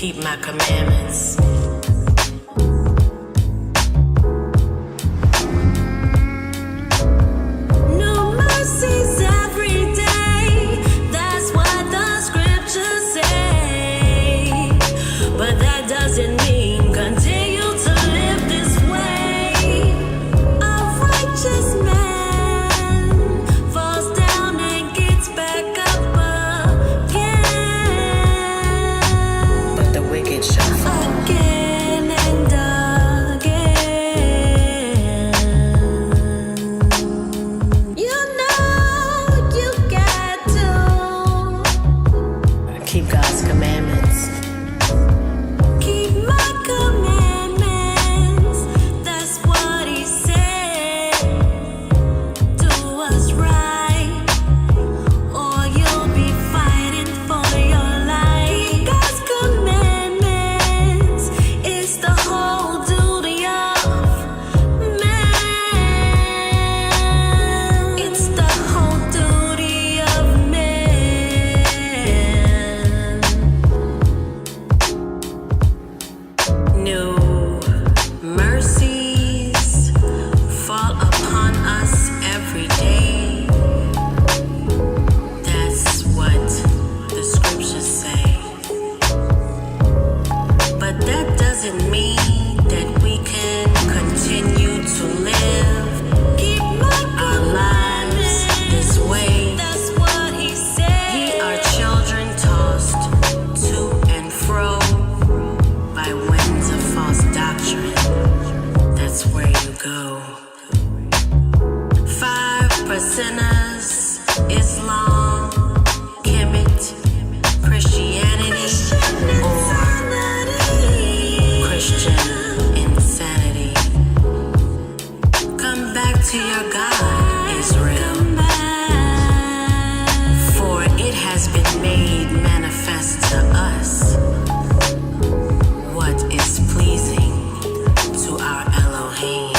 keep my commandments. New mercies every day, that's what the scriptures say. But that doesn't mean continue to live this way. A righteous man falls down and gets back up again. But the wicked shall fall again and again. You know you got to keep God's commandments. Keep my commandments, that's what he said. Do what's right, or you'll be fighting for your life. God's commandments is the whole duty of man. It's the whole duty of man. New mercies fall upon us every day. That's what the scriptures say. But that doesn't mean that we can continue to live our lives this way. That's what he said. Ye are children tossed to and fro by winds of false doctrine. That's where you go. 5%ers, Islam, Kemet, Christianity, or Christian insanity. Come back to your God, Israel, for it has been made manifest to us what is pleasing to our Elohim.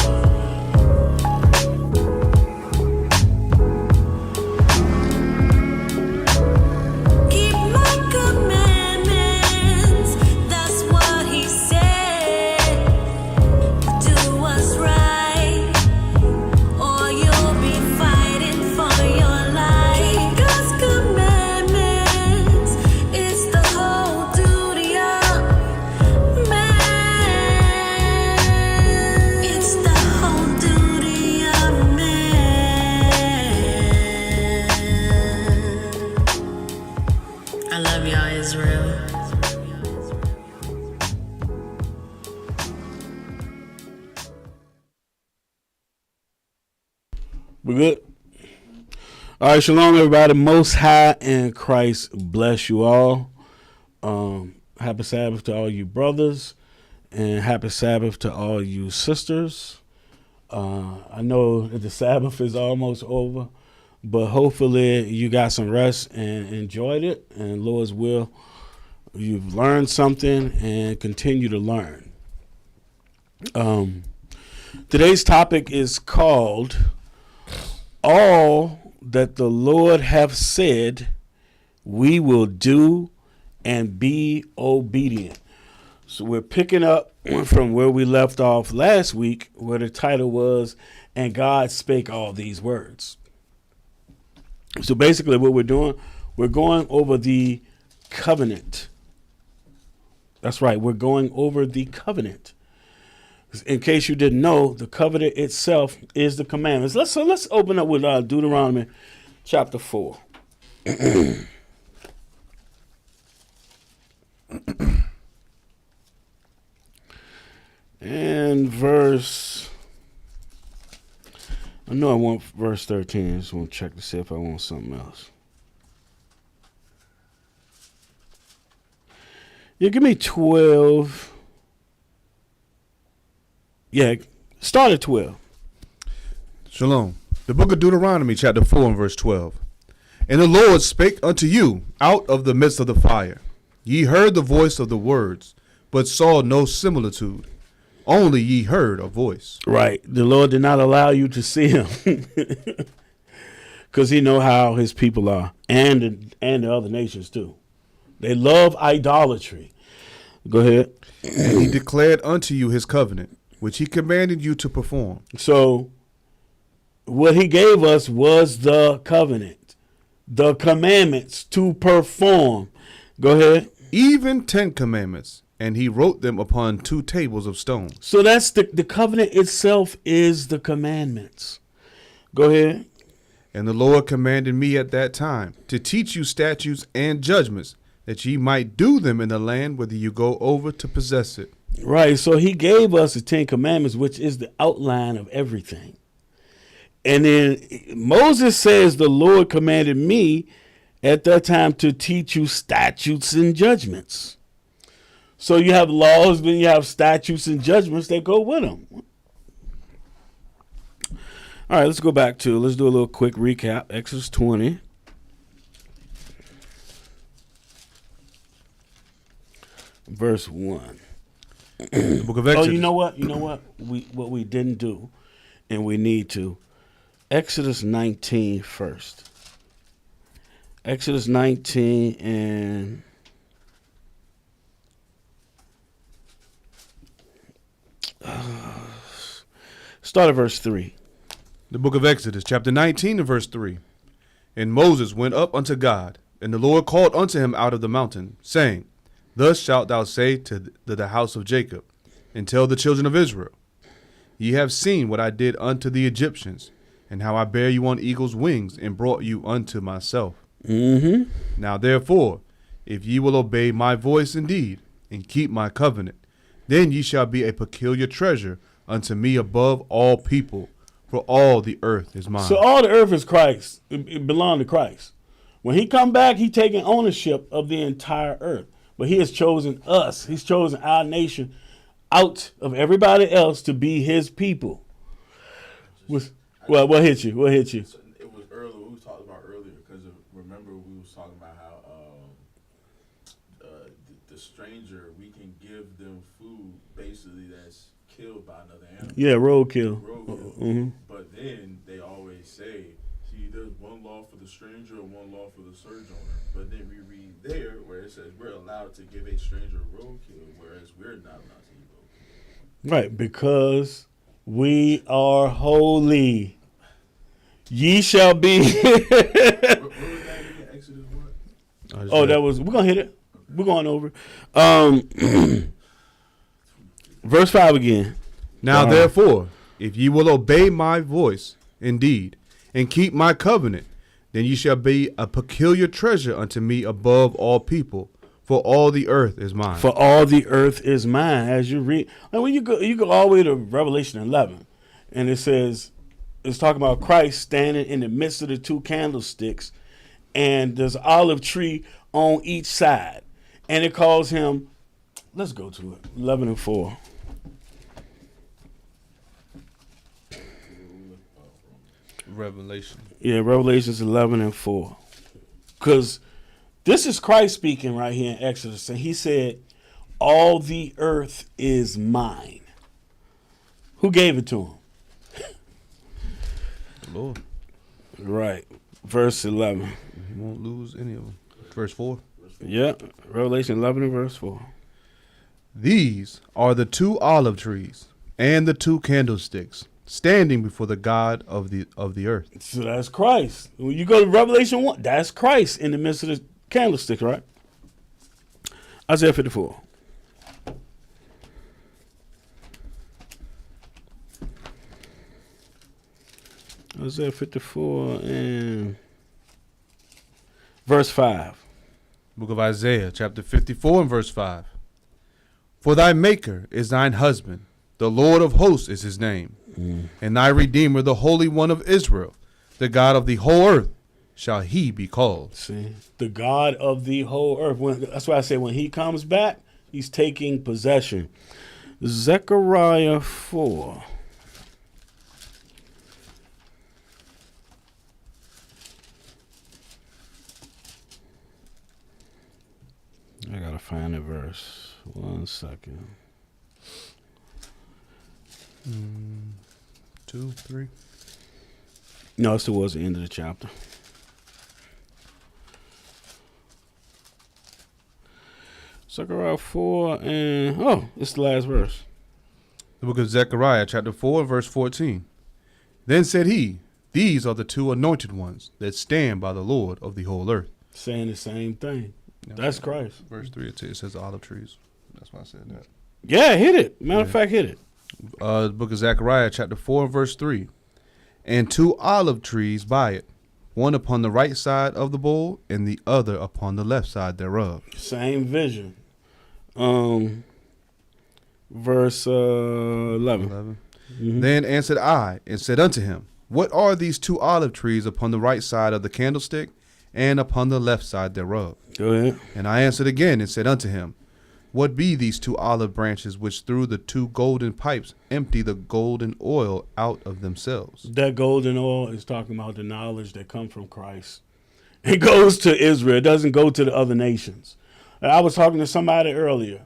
Keep my commandments, that's what he said. Do what's right, or you'll be fighting for your life. God's commandments is the whole duty of man. It's the whole duty of man. I love y'all, Israel. We good? All right, shalom, everybody. Most High in Christ bless you all. Happy Sabbath to all you brothers, and happy Sabbath to all you sisters. I know that the Sabbath is almost over, but hopefully you got some rest and enjoyed it. And Lord's will, you've learned something and continue to learn. Today's topic is called All That the Lord Hath Said We Will Do and Be Obedient. So we're picking up from where we left off last week, where the title was, And God Spake All These Words. So basically what we're doing, we're going over the covenant. That's right, we're going over the covenant. In case you didn't know, the covenant itself is the commandments. Let's open up with Deuteronomy chapter 4. And verse, I know I want verse 13. I just want to check to see if I want something else. Yeah, give me 12. Yeah, start at 12. Shalom. The book of Deuteronomy, chapter 4 and verse 12. And the Lord spake unto you out of the midst of the fire. Ye heard the voice of the words, but saw no similitude. Only ye heard a voice. Right. The Lord did not allow you to see him. Because he know how his people are. And the other nations too. They love idolatry. Go ahead. And he declared unto you his covenant, which he commanded you to perform. So what he gave us was the covenant, the commandments to perform. Go ahead. Even 10 commandments, and he wrote them upon 2 tables of stone. So that's the covenant itself is the commandments. Go ahead. And the Lord commanded me at that time to teach you statutes and judgments, that ye might do them in the land whither you go over to possess it. Right. So he gave us the 10 commandments, which is the outline of everything. And then Moses says, the Lord commanded me at that time to teach you statutes and judgments. So you have laws, then you have statutes and judgments that go with them. All right, let's go back to, let's do a little quick recap. Exodus 20. Verse 1. The book of Exodus. Oh, you know what? What we didn't do, and we need to. Exodus 19 first. Exodus 19 and start at verse 3. The book of Exodus, chapter 19 and verse 3. And Moses went up unto God, and the Lord called unto him out of the mountain, saying, Thus shalt thou say to the house of Jacob, and tell the children of Israel, Ye have seen what I did unto the Egyptians, and how I bare you on eagle's wings, and brought you unto myself. Mm-hmm. Now therefore, if ye will obey my voice indeed, and keep my covenant, then ye shall be a peculiar treasure unto me above all people, for all the earth is mine. So all the earth is Christ. It belonged to Christ. When he come back, he taking ownership of the entire earth. But he has chosen us. He's chosen our nation out of everybody else to be his people. What hit you? What hit you? It was earlier. We was talking about earlier because remember we was talking about how the stranger, we can give them food basically that's killed by another animal. Yeah, roadkill. Mm-hmm. But then they always say, see, there's one law for the stranger and one law for the sojourner. But then we read there where it says we're allowed to give a stranger roadkill, whereas we're not allowed to eat roadkill. Right, because we are holy. Ye shall be. What was that again? Exodus what? Oh, that was, we're going to hit it. We're going over. Verse 5 again. Now therefore, if ye will obey my voice indeed, and keep my covenant, then ye shall be a peculiar treasure unto me above all people, for all the earth is mine. For all the earth is mine. As you read, and when you go all the way to Revelation 11, and it says, it's talking about Christ standing in the midst of the 2 candlesticks, and there's an olive tree on each side, and it calls him. Let's go to it. 11 and 4. Revelation. Yeah, Revelations 11 and 4. Because this is Christ speaking right here in Exodus. And he said, all the earth is mine. Who gave it to him? The Lord. Right. Verse 11. He won't lose any of them. Verse 4. Yeah. Revelation 11 and verse 4. These are the 2 olive trees and the 2 candlesticks, standing before the God of the earth. So that's Christ. When you go to Revelation 1, that's Christ in the midst of the candlestick, right? Isaiah 54. Isaiah 54 and verse 5. Book of Isaiah, chapter 54 and verse 5. For thy maker is thine husband, the Lord of hosts is his name, and thy Redeemer, the Holy One of Israel, the God of the whole earth, shall he be called. See, the God of the whole earth. That's why I say when he comes back, he's taking possession. Zechariah 4. I gotta find the verse. 1 second. 2, 3. No, it's towards the end of the chapter. Zechariah 4 and it's the last verse. The book of Zechariah, chapter 4, verse 14. Then said he, these are the two anointed ones that stand by the Lord of the whole earth. Saying the same thing. That's Christ. Verse 3, it says olive trees. That's why I said that. Yeah, hit it. Matter of fact, hit it. The book of Zechariah, chapter 4, verse 3. And 2 olive trees by it, one upon the right side of the bowl, and the other upon the left side thereof. Same vision. Verse 11. Mm-hmm. Then answered I, and said unto him, what are these 2 olive trees upon the right side of the candlestick, and upon the left side thereof? Go ahead. And I answered again, and said unto him, what be these 2 olive branches which through the 2 golden pipes empty the golden oil out of themselves? That golden oil is talking about the knowledge that comes from Christ. It goes to Israel. It doesn't go to the other nations. I was talking to somebody earlier.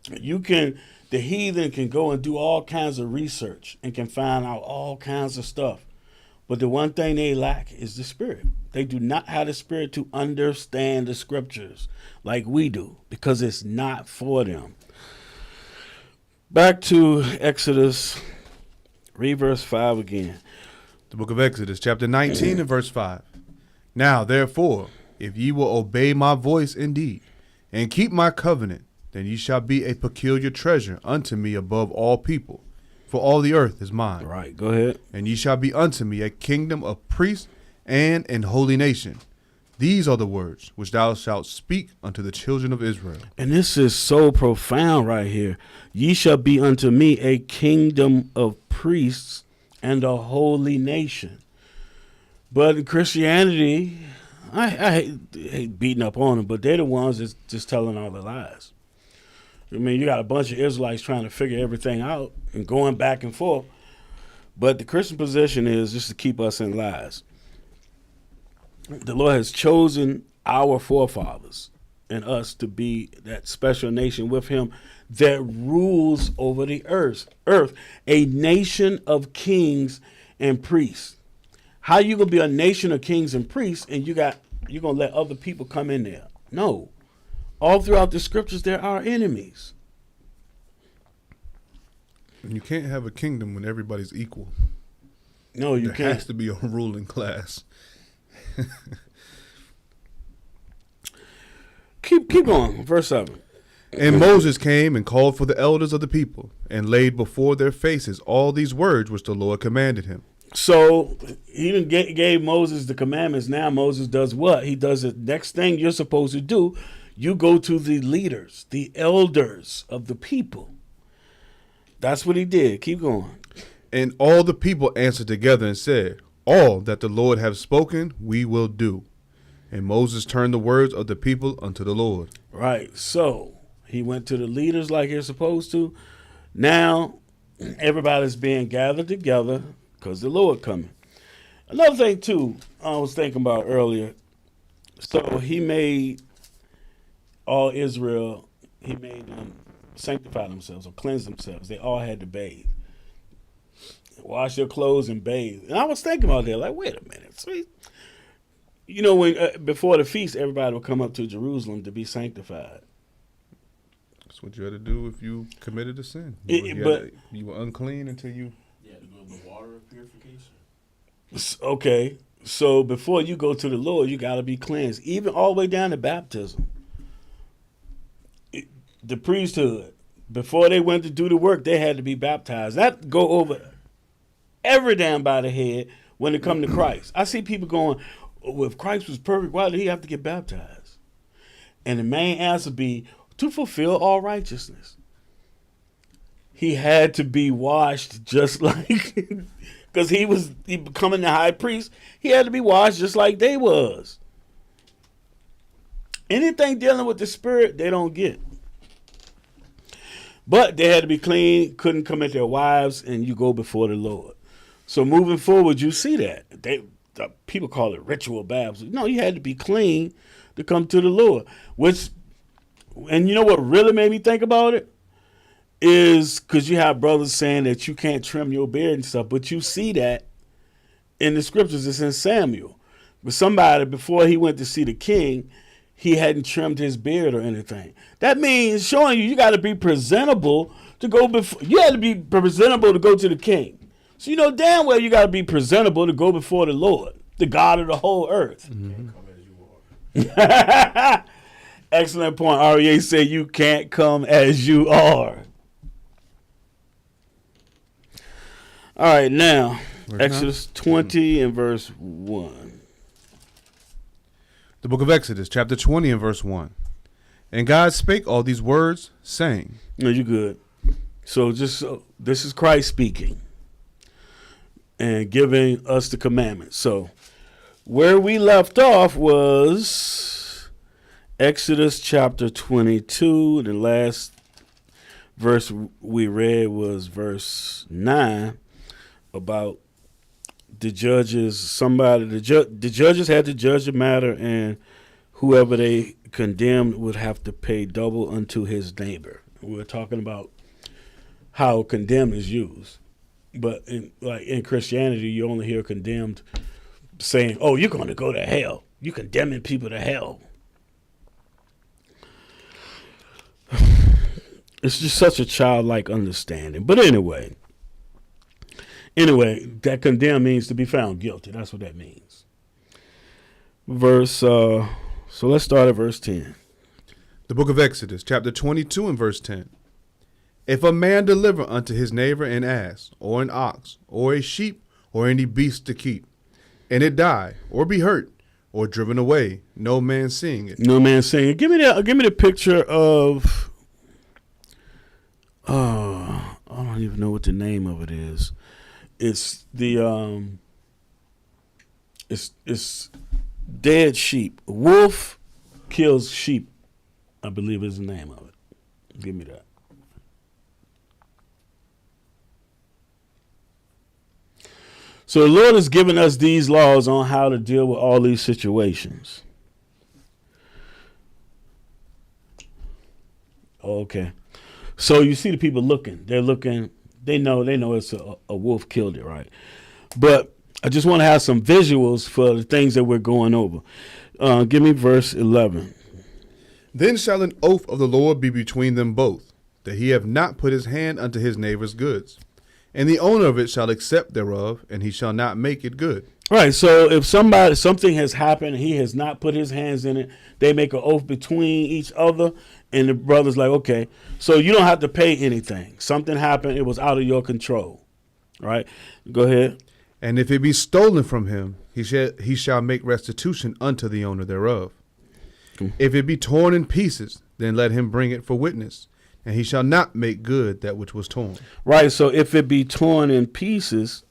The heathen can go and do all kinds of research and can find out all kinds of stuff. But the one thing they lack is the spirit. They do not have the spirit to understand the scriptures like we do, because it's not for them. Back to Exodus, read verse 5 again. The book of Exodus, chapter 19 and verse 5. Now, therefore, if ye will obey my voice indeed, and keep my covenant, then ye shall be a peculiar treasure unto me above all people, for all the earth is mine. Right, go ahead. And ye shall be unto me a kingdom of priests and an holy nation. These are the words which thou shalt speak unto the children of Israel. And this is so profound right here. Ye shall be unto me a kingdom of priests and a holy nation. But in Christianity, I hate beating up on them, but they're the ones that's just telling all the lies. I mean, you got a bunch of Israelites trying to figure everything out and going back and forth. But the Christian position is just to keep us in lies. The Lord has chosen our forefathers and us to be that special nation with him that rules over the earth, a nation of kings and priests. How you gonna be a nation of kings and priests and you're gonna let other people come in there? No. All throughout the scriptures, there are enemies. And you can't have a kingdom when everybody's equal. No, you there can't. has to be a ruling class. Keep going. Verse 7. And Moses came and called for the elders of the people, and laid before their faces all these words which the Lord commanded him. So he gave Moses the commandments. Now Moses does what? He does the next thing you're supposed to do. You go to the leaders, the elders of the people. That's what he did. Keep going. And all the people answered together and said, all that the Lord hath spoken, we will do. And Moses turned the words of the people unto the Lord. Right. So he went to the leaders like you're supposed to. Now everybody's being gathered together because the Lord coming. Another thing, too, I was thinking about earlier. So he made all Israel, he made them sanctify themselves or cleanse themselves. They all had to bathe. Wash their clothes and bathe. And I was thinking about that, like, wait a minute. Sweet. You know, when before the feast, everybody would come up to Jerusalem to be sanctified. That's what you had to do if you committed a sin. You were unclean until you... Yeah, to go to the water of purification. Okay, so before you go to the Lord, you got to be cleansed, even all the way down to baptism. The priesthood, before they went to do the work, they had to be baptized. That go over every damn by the head when it come to Christ. I see people going, well, if Christ was perfect, why did he have to get baptized? And the main answer be to fulfill all righteousness. He had to be washed just like, because he becoming the high priest, he had to be washed just like they was. Anything dealing with the spirit, they don't get. But they had to be clean, couldn't come at their wives, and you go before the Lord. So moving forward, you see that. People call it ritual baptism. No, you had to be clean to come to the Lord. And you know what really made me think about it? Is because you have brothers saying that you can't trim your beard and stuff, but you see that in the scriptures. It's in Samuel. But somebody, before he went to see the king, he hadn't trimmed his beard or anything. That means showing you got to be presentable to go before. You had to be presentable to go to the king. So you know damn well you got to be presentable to go before the Lord, the God of the whole earth. Come as you are. Excellent point. REA said you can't come as you are. All right, now, Exodus 20 and verse 1. The book of Exodus, chapter 20 and verse 1. And God spake all these words, saying. No, you good. So this is Christ speaking and giving us the commandments. So where we left off was Exodus chapter 22. The last verse we read was verse 9 about the judges. The judges had to judge the matter, and whoever they condemned would have to pay double unto his neighbor. We're talking about how condemn is used. But in Christianity, you only hear condemned saying, oh, you're going to go to hell. You're condemning people to hell. It's just such a childlike understanding. But anyway, that condemn means to be found guilty. That's what that means. So let's start at verse 10. The book of Exodus, chapter 22 and verse 10. If a man deliver unto his neighbor an ass, or an ox, or a sheep, or any beast to keep, and it die, or be hurt, or driven away, no man seeing it. No man seeing it. Give me the picture of. I don't even know what the name of it is. It's the it's dead sheep. Wolf kills sheep, I believe is the name of it. Give me that. So the Lord has given us these laws on how to deal with all these situations. Okay. So you see the people looking. They're looking. They know it's a wolf killed it, right? But I just want to have some visuals for the things that we're going over. Give me verse 11. Then shall an oath of the Lord be between them both, that he have not put his hand unto his neighbor's goods. And the owner of it shall accept thereof, and he shall not make it good. Right. So if something has happened, he has not put his hands in it, they make an oath between each other, and the brother's like, okay, so you don't have to pay anything. Something happened, it was out of your control. Right? Go ahead. And if it be stolen from him, he shall make restitution unto the owner thereof. If it be torn in pieces, then let him bring it for witness, and he shall not make good that which was torn. Right, so if it be torn in pieces,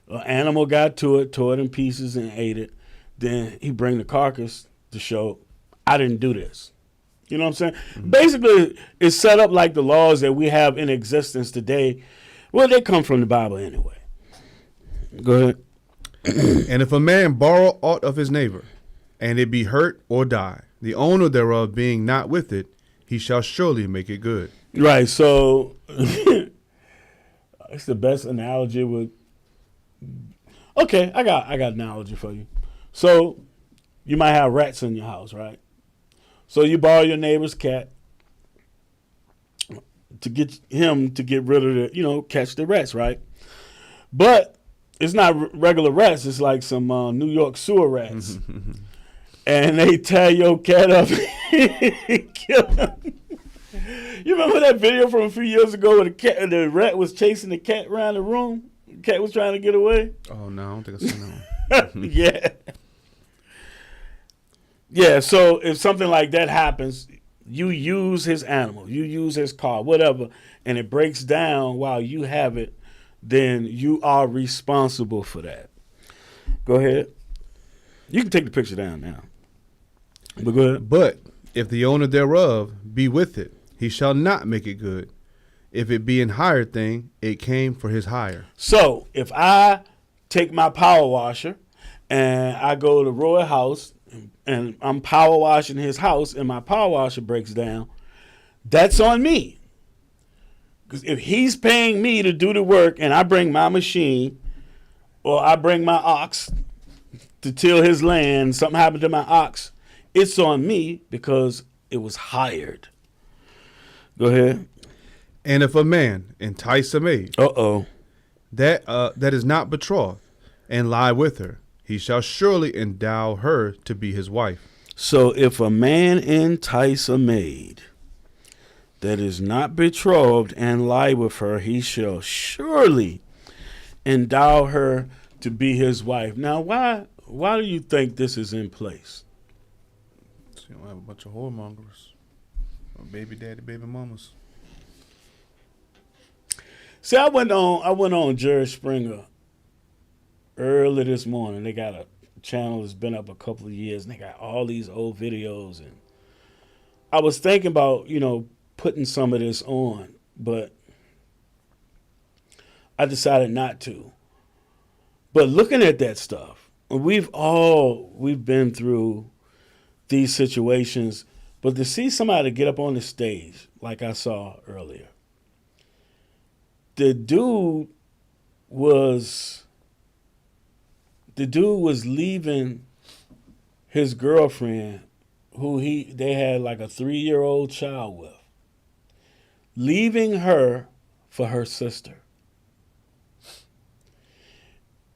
an animal got to it, tore it in pieces and ate it, then he bring the carcass to show, I didn't do this. You know what I'm saying? Mm-hmm. Basically, it's set up like the laws that we have in existence today. Well, they come from the Bible anyway. Go ahead. And if a man borrow aught of his neighbor, and it be hurt or die, the owner thereof being not with it, he shall surely make it good. Right, so it's the best analogy with. Okay, I got an analogy for you. So you might have rats in your house, right? So you borrow your neighbor's cat to get him to get rid of the, catch the rats, right? But it's not regular rats. It's like some New York sewer rats. And they tie your cat up and kill him. You remember that video from a few years ago where the rat was chasing the cat around the room? The cat was trying to get away? Oh, no, I don't think I've seen that one. Yeah. Yeah, so if something like that happens, you use his animal, you use his car, whatever, and it breaks down while you have it, then you are responsible for that. Go ahead. You can take the picture down now. But go ahead. But if the owner thereof be with it, he shall not make it good. If it be an hired thing, it came for his hire. So if I take my power washer and I go to Roy's house and I'm power washing his house and my power washer breaks down, that's on me. Because if he's paying me to do the work and I bring my machine or I bring my ox to till his land, something happened to my ox, It's on me because it was hired. Go ahead. And if a man entice a maid Uh-oh. that is not betrothed, and lie with her, he shall surely endow her to be his wife. So if a man entice a maid that is not betrothed and lie with her, he shall surely endow her to be his wife. Now, why do you think this is in place? So you don't have a bunch of whoremongers, or baby daddy, baby mamas. See, I went on Jerry Springer early this morning. They got a channel that's been up a couple of years, and they got all these old videos. And I was thinking about, putting some of this on, but I decided not to. But looking at that stuff, we've been through these situations, but to see somebody get up on the stage like I saw earlier, the dude was leaving his girlfriend, who they had like a 3-year-old child with, leaving her for her sister.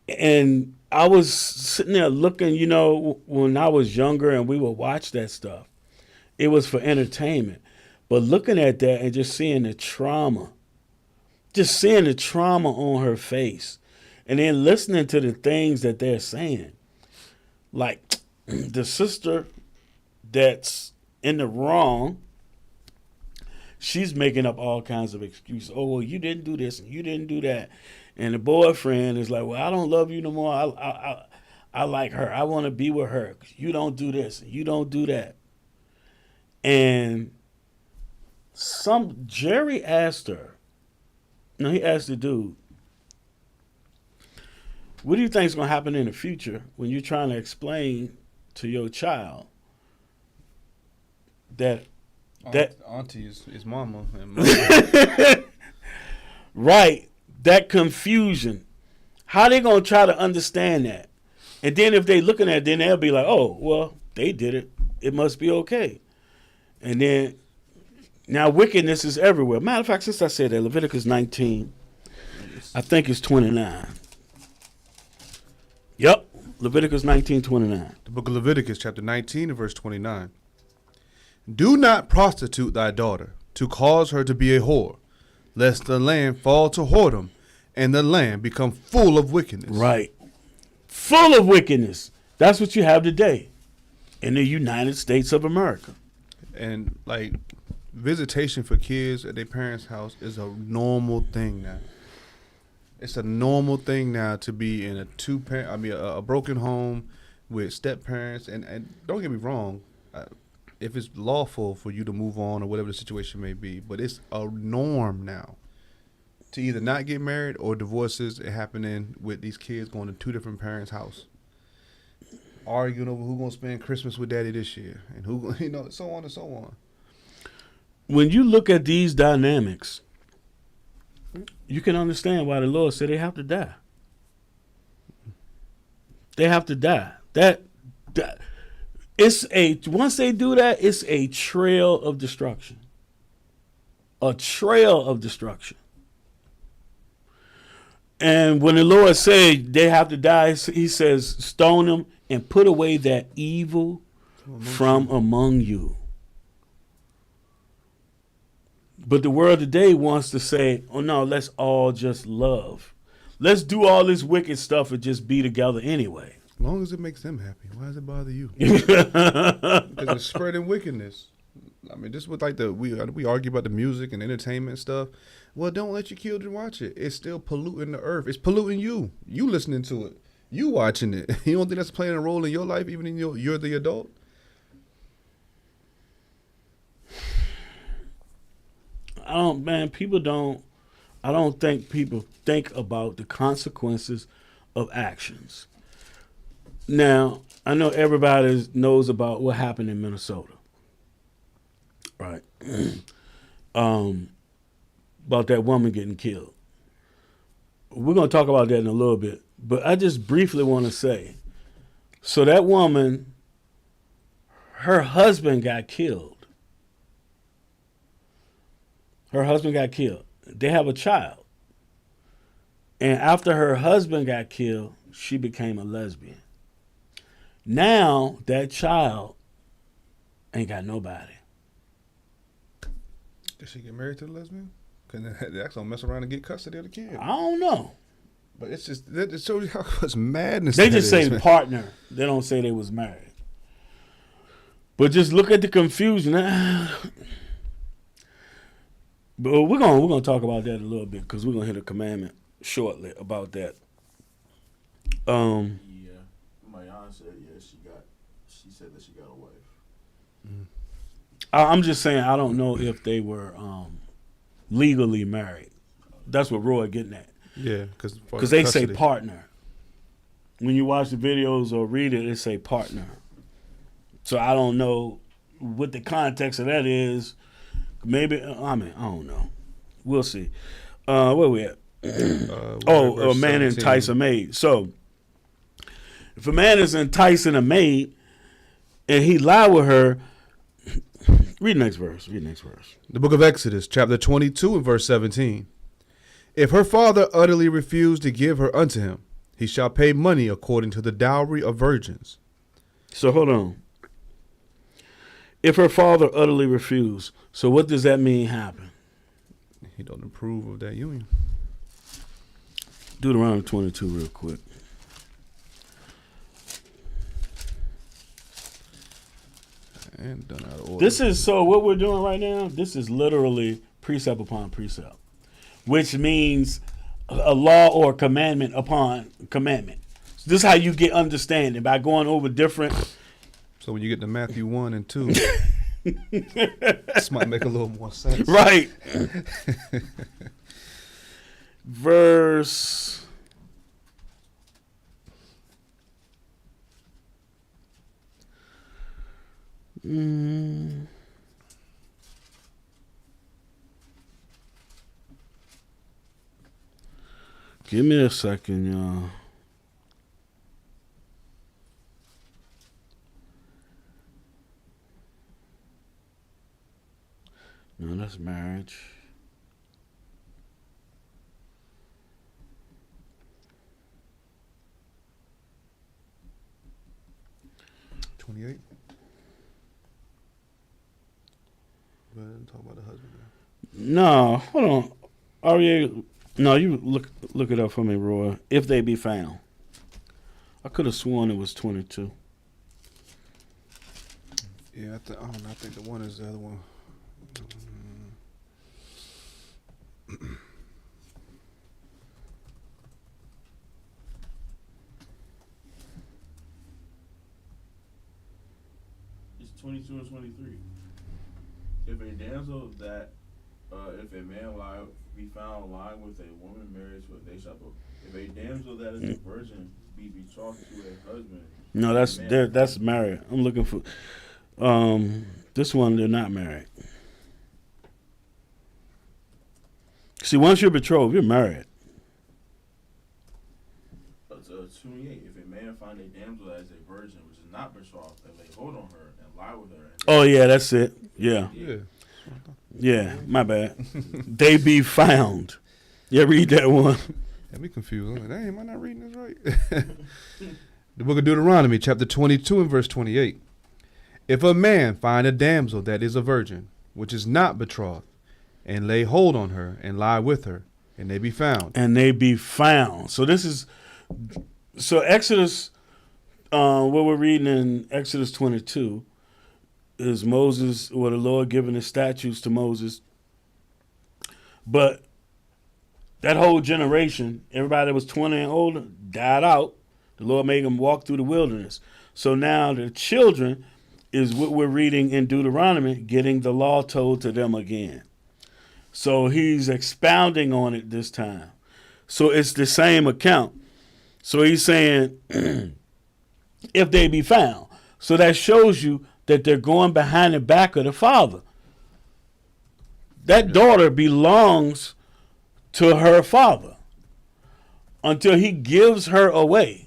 And I was sitting there looking, when I was younger and we would watch that stuff, it was for entertainment. But looking at that and just seeing the trauma on her face, and then listening to the things that they're saying, like the sister that's in the wrong, she's making up all kinds of excuses. Oh, well, you didn't do this and you didn't do that. And the boyfriend is like, well, I don't love you no more. I like her. I want to be with her. You don't do this and you don't do that. And Jerry asked her, he asked the dude, what do you think is going to happen in the future when you're trying to explain to your child that Auntie is mama. And right, that confusion. How they going to try to understand that? And then if they looking at it, then they'll be like, oh, well, they did it. It must be okay. And then now wickedness is everywhere. Matter of fact, since I said that, Leviticus 19, I think it's 29. Yep, Leviticus 19:29. The book of Leviticus, chapter 19, and verse 29. Do not prostitute thy daughter, to cause her to be a whore, lest the land fall to whoredom, and the land become full of wickedness. Right. Full of wickedness. That's what you have today in the United States of America. And like visitation for kids at their parents' house is a normal thing now. It's a normal thing now to be in a broken home with step parents. And don't get me wrong, if it's lawful for you to move on or whatever the situation may be, but it's a norm now to either not get married or divorces happening with these kids going to two different parents' house, arguing over who's going to spend Christmas with daddy this year and who, so on and so on. When you look at these dynamics, you can understand why the Lord said they have to die. They have to die. Once they do that, it's a trail of destruction. A trail of destruction. And when the Lord said they have to die, he says, stone them and put away that evil from among you. But the world today wants to say, oh no, let's all just love. Let's do all this wicked stuff and just be together anyway. As long as it makes them happy, why does it bother you? Because it's spreading wickedness. I mean, this was like we argue about the music and entertainment stuff. Well, don't let your children watch it. It's still polluting the earth. It's polluting you. You listening to it. You watching it. You don't think that's playing a role in your life, even in you're the adult? I don't think people think about the consequences of actions. Now, I know everybody knows about what happened in Minnesota. Right. About that woman getting killed. We're going to talk about that in a little bit. But I just briefly want to say, so that woman, her husband got killed. Her husband got killed. They have a child. And after her husband got killed, she became a lesbian. Now that child ain't got nobody. Did she get married to the lesbian? Because they actually mess around and get custody of the kid. I don't know. But it's just, that just shows you how much madness They that just is, say man. partner. They don't say they was married. But just look at the confusion. But we're gonna talk about that a little bit because we're gonna hit a commandment shortly about that. Yeah, my aunt said she said that she got a wife. I'm just saying I don't know if they were legally married. That's what Roy getting at. Yeah, Because they say partner. When you watch the videos or read it, they say partner. So I don't know what the context of that is. Maybe, I don't know. We'll see. Where we at? A man entice a maid. So if a man is enticing a maid and he lie with her, read the next verse. The book of Exodus, chapter 22 and verse 17. If her father utterly refuse to give her unto him, he shall pay money according to the dowry of virgins. So hold on. If her father utterly refused, so what does that mean happen? He don't approve of that union. Deuteronomy 22 real quick. And done out of order. This is, so what we're doing right now, this is literally precept upon precept, which means a law or commandment upon commandment. So this is how you get understanding, by going over different. So when you get to Matthew 1 and 2, this might make a little more sense. Right. Verse. Give me a second, y'all. No, that's marriage. $28. Go ahead and talk about the husband now. No, hold on. Aria, no, you look it up for me, Roy. If they be found. I could have sworn it was 22. Yeah, I think the one is the other one. It's 22 and 23. If a damsel that, if a man be found lying with a woman married to a, they shall both. If a damsel that is a virgin be betrothed to a husband. No, that's married. I'm looking for this one. They're not married. See, once you're betrothed, you're married. 28. If a man find a damsel as a virgin which is not betrothed, and lay hold on her and lie with her. Oh yeah, that's it. Yeah. Yeah. My bad. They be found. Yeah, read that one. Had me confused. I'm like, dang, am I not reading this right? The book of Deuteronomy, chapter 22 and verse 28. If a man find a damsel that is a virgin, which is not betrothed, and lay hold on her and lie with her, and they be found. And they be found. So this is, so Exodus, what we're reading in Exodus 22 is Moses, or the Lord giving the statutes to Moses. But that whole generation, everybody that was 20 and older, died out. The Lord made them walk through the wilderness. So now the children is what we're reading in Deuteronomy, getting the law told to them again. So he's expounding on it this time. So it's the same account. So he's saying, if they be found. So that shows you that they're going behind the back of the father. That daughter belongs to her father until he gives her away.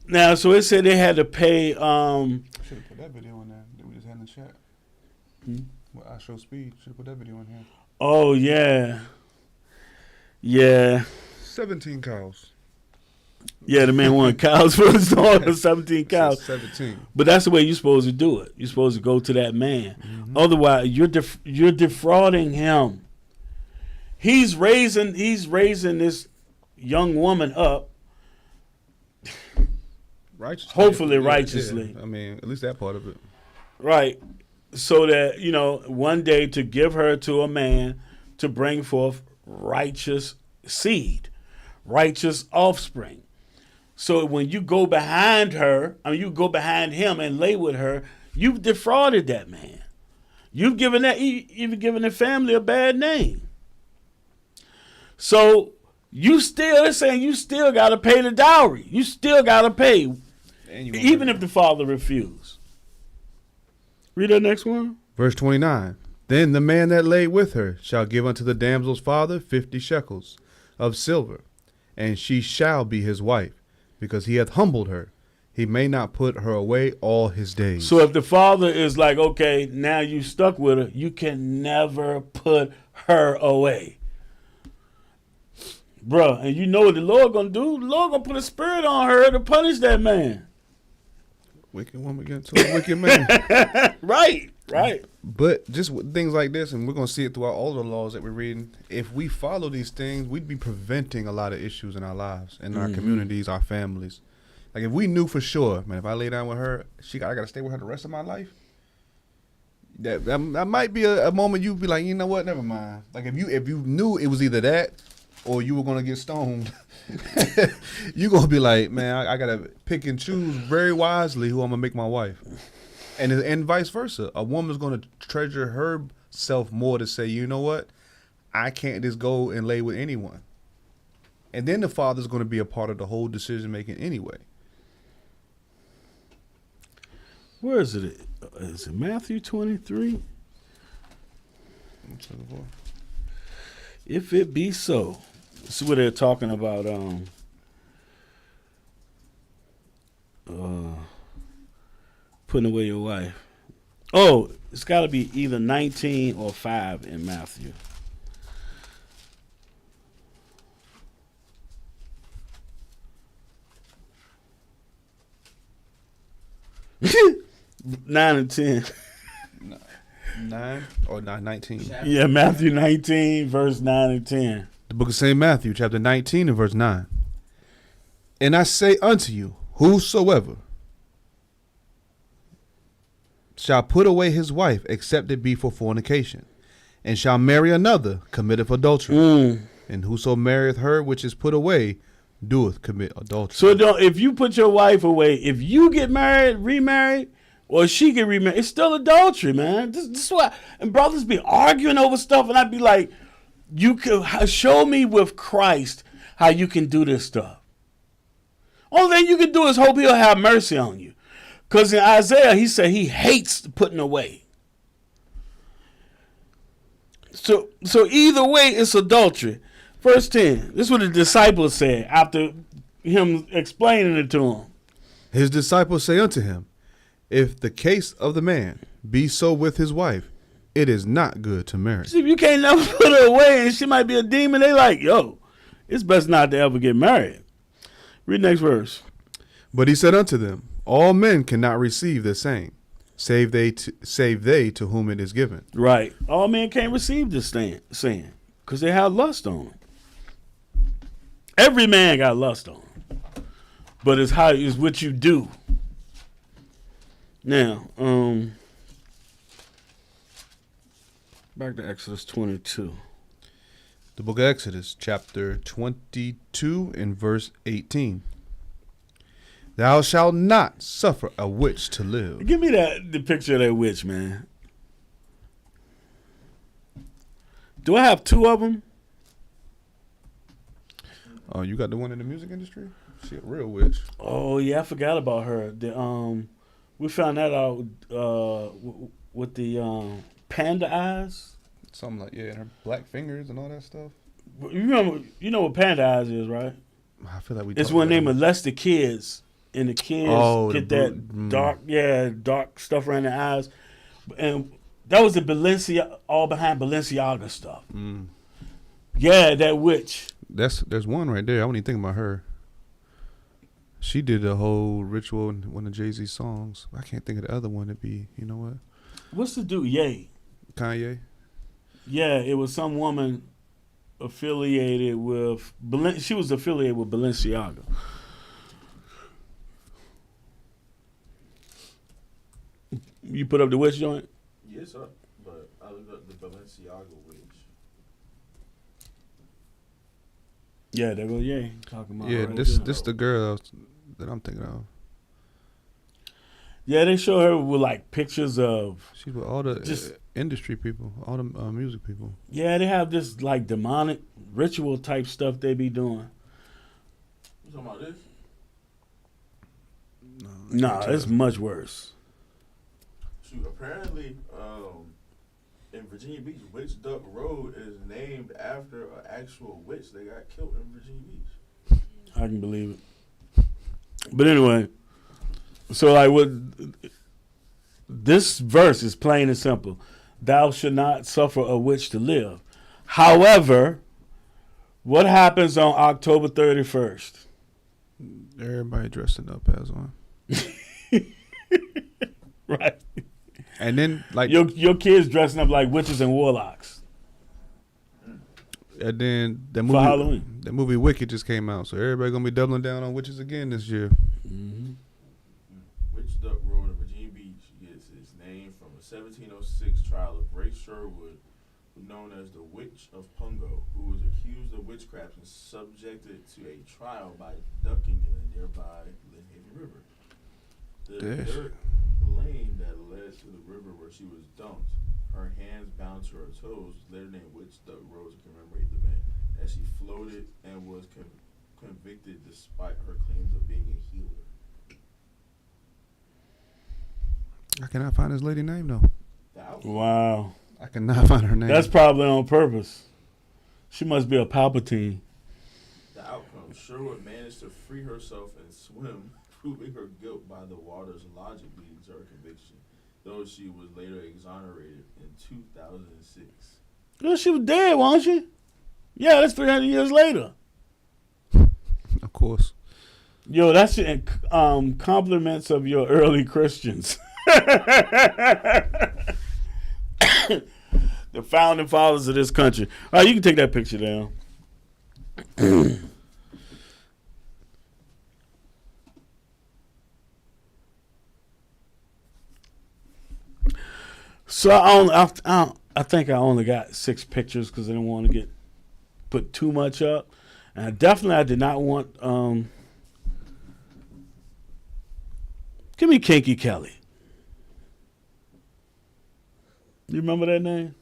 Now, so it said they had to pay. Should have put that video in there. the chat. Hmm? Well, I show speed. Should have put that video in here. Oh yeah, yeah, 17 cows. yeah. The man wanted cows for his daughter, 17 It cows. says 17. But that's the way you're supposed to do it. You're supposed to go to that man. Otherwise, you're defrauding him. He's raising this young woman up, Righteously. hopefully Yeah, righteously, yeah. I mean, at least that part of it. right? So that one day to give her to a man to bring forth righteous seed, righteous offspring. So when you go behind her, you go behind him and lay with her, you've defrauded that man. You've even given the family a bad name. So they're saying you still got to pay the dowry. You still got to pay, even if the father refused. Read that next one. Verse 29. Then the man that lay with her shall give unto the damsel's father 50 shekels of silver, and she shall be his wife, because he hath humbled her. He may not put her away all his days. So if the father is like, okay, now you stuck with her, you can never put her away. Bruh, and you know what the Lord gonna do? The Lord gonna put a spirit on her to punish that man. Wicked woman against a wicked man. Right. But just with things like this, and we're going to see it throughout all the laws that we're reading, if we follow these things, we'd be preventing a lot of issues in our lives, in our communities, our families. Like if we knew for sure, man, if I lay down with her, I got to stay with her the rest of my life. That might be a moment you'd be like, you know what, never mind. Like if you knew it was either that or you were going to get stoned, you're going to be like, man, I got to pick and choose very wisely who I'm going to make my wife. And vice versa. A woman's going to treasure herself more to say, you know what, I can't just go and lay with anyone. And then the father's going to be a part of the whole decision making anyway. Where is it? Is it Matthew 23? If it be so. This is what they're talking about. Putting away your wife. Oh, it's got to be either 19 or 5 in Matthew. Nine and 10. 9 or 19. Yeah, Matthew 19, verse 9 and 10. The book of St. Matthew, chapter 19 and verse 9. And I say unto you, whosoever shall put away his wife, except it be for fornication, and shall marry another, committeth adultery. And whoso marrieth her which is put away, doeth commit adultery. So if you put your wife away, if you get married, remarried, or she get remarried, it's still adultery, man. This is why, and brothers be arguing over stuff, and I'd be like, you can show me with Christ how you can do this stuff. Only thing you can do is hope he'll have mercy on you. Because in Isaiah, he said he hates putting away. So either way, it's adultery. Verse 10, this is what the disciples said after him explaining it to them. His disciples say unto him, if the case of the man be so with his wife, it is not good to marry. See, if you can't never put her away and she might be a demon, they like, yo, it's best not to ever get married. Read the next verse. But he said unto them, all men cannot receive this saying, save they to whom it is given. Right. All men can't receive this saying because they have lust on them. Every man got lust on them. But it's what you do. Now, back to Exodus 22. The book of Exodus, chapter 22 and verse 18. Thou shalt not suffer a witch to live. Give me the picture of that witch, man. Do I have two of them? Oh, you got the one in the music industry? She a real witch. Oh yeah, I forgot about her. We found that out with the panda eyes. Something like, yeah, and her black fingers and all that stuff. You know what panda eyes is, right? I feel like It's when they molest the kids, and the kids get that dark stuff around their eyes. And that was the all behind Balenciaga stuff. Yeah, that witch. There's one right there. I wasn't even thinking about her. She did the whole ritual in one of Jay-Z songs. I can't think of the other one. It'd be, you know what? What's the dude? Ye. Kanye. Yeah, it was some woman affiliated with she was affiliated with Balenciaga. You put up the witch joint? Yes, sir. But I looked up the Balenciaga witch. Yeah, there goes Ye talking about. Yeah, right this there. the girl that I'm thinking of. Yeah, they show her with like pictures of. She's with all the Just- industry people, all the music people. Yeah, they have this like demonic ritual type stuff they be doing. You talking about this? Nah, it's much worse. Shoot, apparently, in Virginia Beach, Witch Duck Road is named after an actual witch that got killed in Virginia Beach. I can believe it. But anyway, so like what this verse is plain and simple. Thou should not suffer a witch to live. However, what happens on October 31st? Everybody dressing up as one. Right. And then like Your kids dressing up like witches and warlocks. and then the For movie Halloween. the movie Wicked just came out, so everybody gonna be doubling down on witches again this year. Mm-hmm. Witch Duck Road in Virginia Beach gets its name from a 1706 trial of Grace Sherwood, known as the Witch of Pungo, who was accused of witchcraft and subjected to a trial by ducking in a nearby Lynnhaven River. The Dash. dirt lane that led to the river where she was dumped, her hands bound to her toes, was later named Witch Duck Road to commemorate the man, as she floated and was convicted despite her claims of being a healer. I cannot find his lady name though. The outcome, Wow. I cannot find her name. That's probably on purpose. She must be a Palpatine. the outcome, Sherwood managed to free herself and swim, proving her guilt by the water's logic leading to her conviction, though she was later exonerated in 2006. Well, she was dead, wasn't she? Yeah, that's 300 years later. Of course. Yo, that's compliments of your early Christians. The founding fathers of this country. All right, you can take that picture down. So I think I only got 6 pictures because I didn't want to put too much up, and I did not want. Give me Kinky Kelly. You remember that name?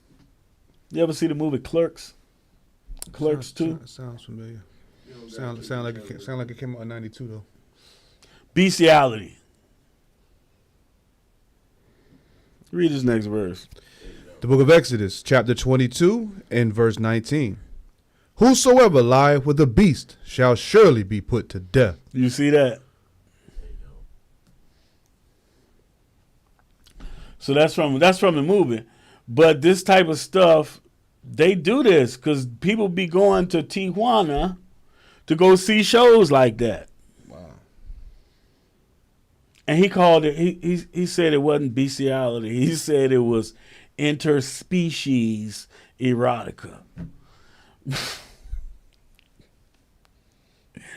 You ever see the movie Clerks? Clerks 2? Sounds familiar. You know, Sound like it came out in '92 though. Bestiality. Read this next verse. The book of Exodus, chapter 22 and verse 19. Whosoever lieth with a beast shall surely be put to death. You see that? there you go. So that's from the movie. But this type of stuff, they do this because people be going to Tijuana to go see shows like that. Wow. And he called it. He said it wasn't bestiality. He said it was interspecies erotica.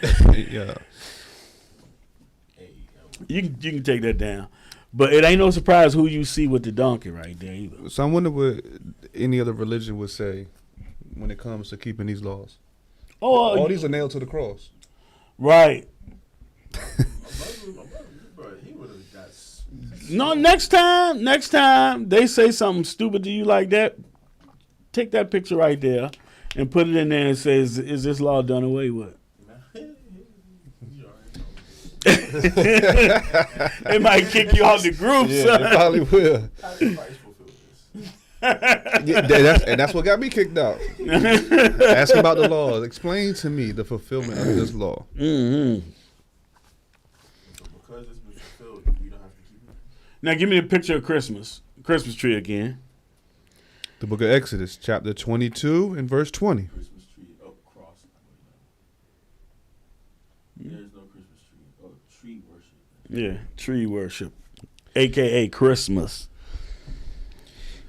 Yeah. There you go. You can take that down. But it ain't no surprise who you see with the donkey right there either. So I wonder what any other religion would say when it comes to keeping these laws. Oh, All these are nailed to the cross. right. My brother, bro, he would have got. No, next time they say something stupid to you like that, take that picture right there and put it in there and say, is this law done away with? You already know. They might kick you out the group, Yeah, son. they probably will. How did Christ fulfill this? Yeah, that's what got me kicked out. Ask about the laws. Explain to me the fulfillment of this law. Mm-hmm. So because it's been fulfilled, we don't have to keep it. Now give me a picture of Christmas. Christmas tree again. The book of Exodus, chapter 22 and verse 20. Christmas tree across. There's no Christmas tree. Oh, tree worship. Yeah, tree worship, a.k.a. Christmas.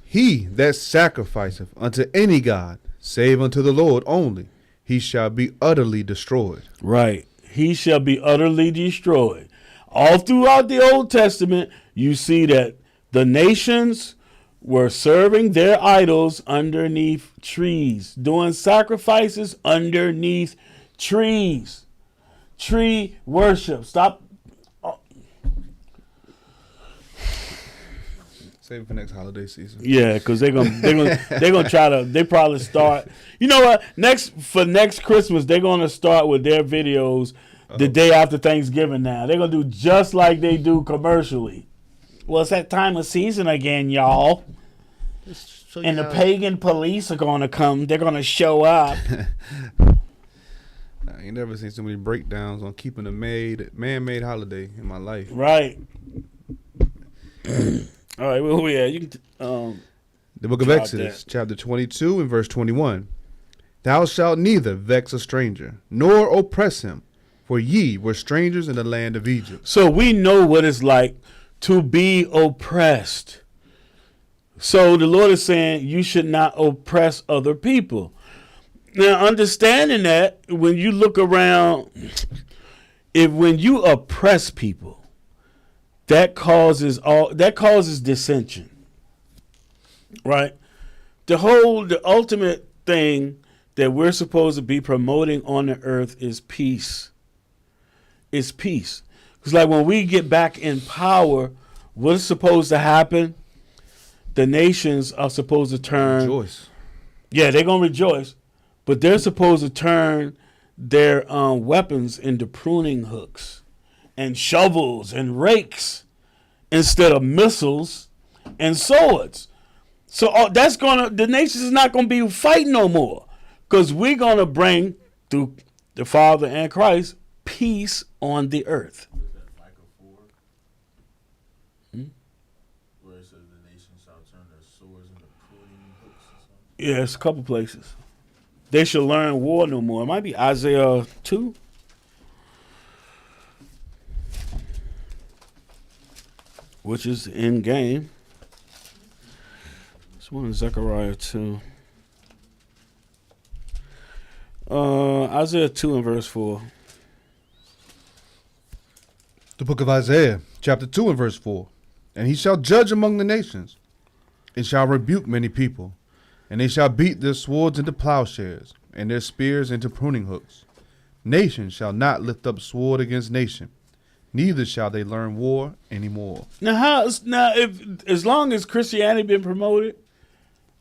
He that sacrificeth unto any god, save unto the Lord only, he shall be utterly destroyed. Right. He shall be utterly destroyed. All throughout the Old Testament, you see that the nations were serving their idols underneath trees, doing sacrifices underneath trees. Tree worship. Stop. Save it for next holiday season. Yeah, because they're gonna try to. They probably start. You know what? Next Christmas, they're gonna start with their videos the day after Thanksgiving. Now they're gonna do just like they do commercially. Well, it's that time of season again, y'all. And the pagan police are gonna come. They're gonna show up. I ain't never seen so many breakdowns on keeping a man-made holiday in my life. Right. All right, where we at? You can. The book of Drop Exodus, that. chapter 22 and verse 21. Thou shalt neither vex a stranger, nor oppress him, for ye were strangers in the land of Egypt. So we know what it's like to be oppressed. So the Lord is saying you should not oppress other people. Now, understanding that, when you look around, when you oppress people, that causes dissension, right? The ultimate thing that we're supposed to be promoting on the earth is peace. It's peace. It's like when we get back in power, what's supposed to happen? The nations are supposed to turn. Rejoice. Yeah, they're gonna rejoice, but they're supposed to turn their weapons into pruning hooks and shovels and rakes instead of missiles and swords. So the nations is not going to be fighting no more, because we're going to bring, through the Father and Christ, peace on the earth. What is that, Micah 4? Where it says the nations shall turn their swords into pruning hooks or something? Yeah, it's a couple places. They should learn war no more. It might be Isaiah 2. Which is in game. This one is Zechariah 2. Isaiah 2 and verse 4. The book of Isaiah, chapter 2 and verse 4. And he shall judge among the nations, and shall rebuke many people. And they shall beat their swords into plowshares, and their spears into pruning hooks. Nation shall not lift up sword against nation, neither shall they learn war anymore. Now, as long as Christianity been promoted,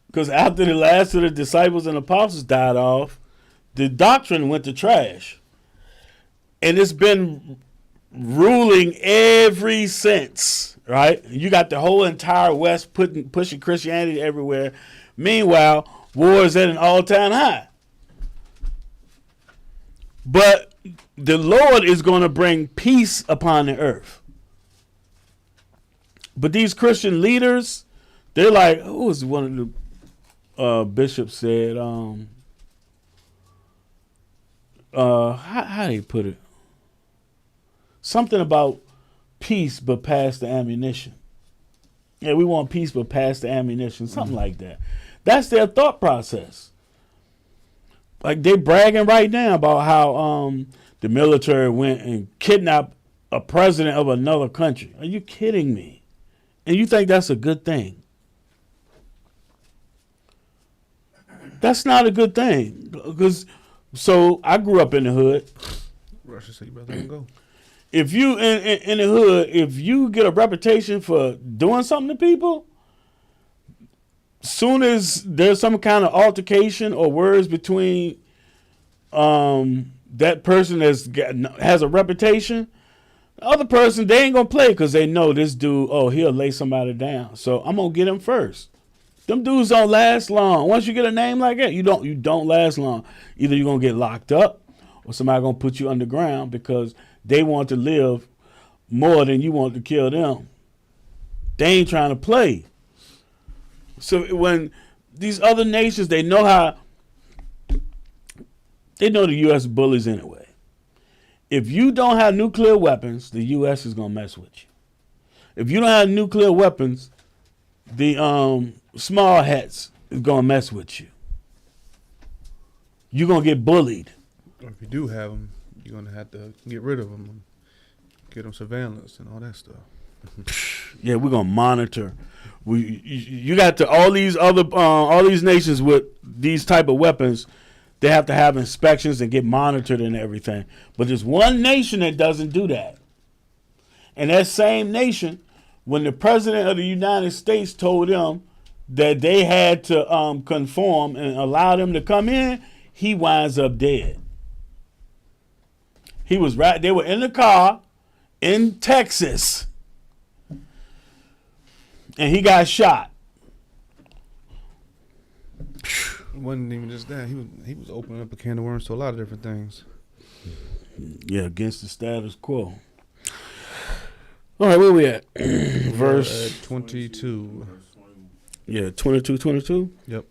because after the last of the disciples and apostles died off, the doctrine went to trash, and it's been ruling ever since. Right? You got the whole entire West pushing Christianity everywhere. Meanwhile, war is at an all-time high. But the Lord is going to bring peace upon the earth. But these Christian leaders, they're like, who was one of the bishops said, how do you put it? Something about peace but pass the ammunition. Yeah, we want peace but pass the ammunition. Something like that. That's their thought process. Like, they bragging right now about how the military went and kidnapped a president of another country. Are you kidding me? And you think that's a good thing? That's not a good thing. So I grew up in the hood. Russia said you better let him go. If you in the hood, if you get a reputation for doing something to people, soon as there's some kind of altercation or words between that person has a reputation, the other person, they ain't gonna play because they know this dude, he'll lay somebody down. So I'm gonna get him first. Them dudes don't last long. Once you get a name like that, you don't last long. Either you're gonna get locked up or somebody gonna put you underground because they want to live more than you want to kill them. They ain't trying to play. So when these other nations, they know the U.S. bullies anyway. If you don't have nuclear weapons, the U.S. is gonna mess with you. If you don't have nuclear weapons, the small hats is gonna mess with you. You're gonna get bullied. Or if you do have them, you're gonna have to get rid of them, and get them surveillance and all that stuff. Yeah, we're gonna monitor. You got to all these nations with these type of weapons. They have to have inspections and get monitored and everything. But there's one nation that doesn't do that. And that same nation, when the president of the United States told them that they had to conform and allow them to come in, he winds up dead. He was right. They were in the car in Texas, and he got shot. It wasn't even just that. He was opening up a can of worms to a lot of different things. Yeah, against the status quo. All right, where we at? Verse 22. Yeah, 22. Yep.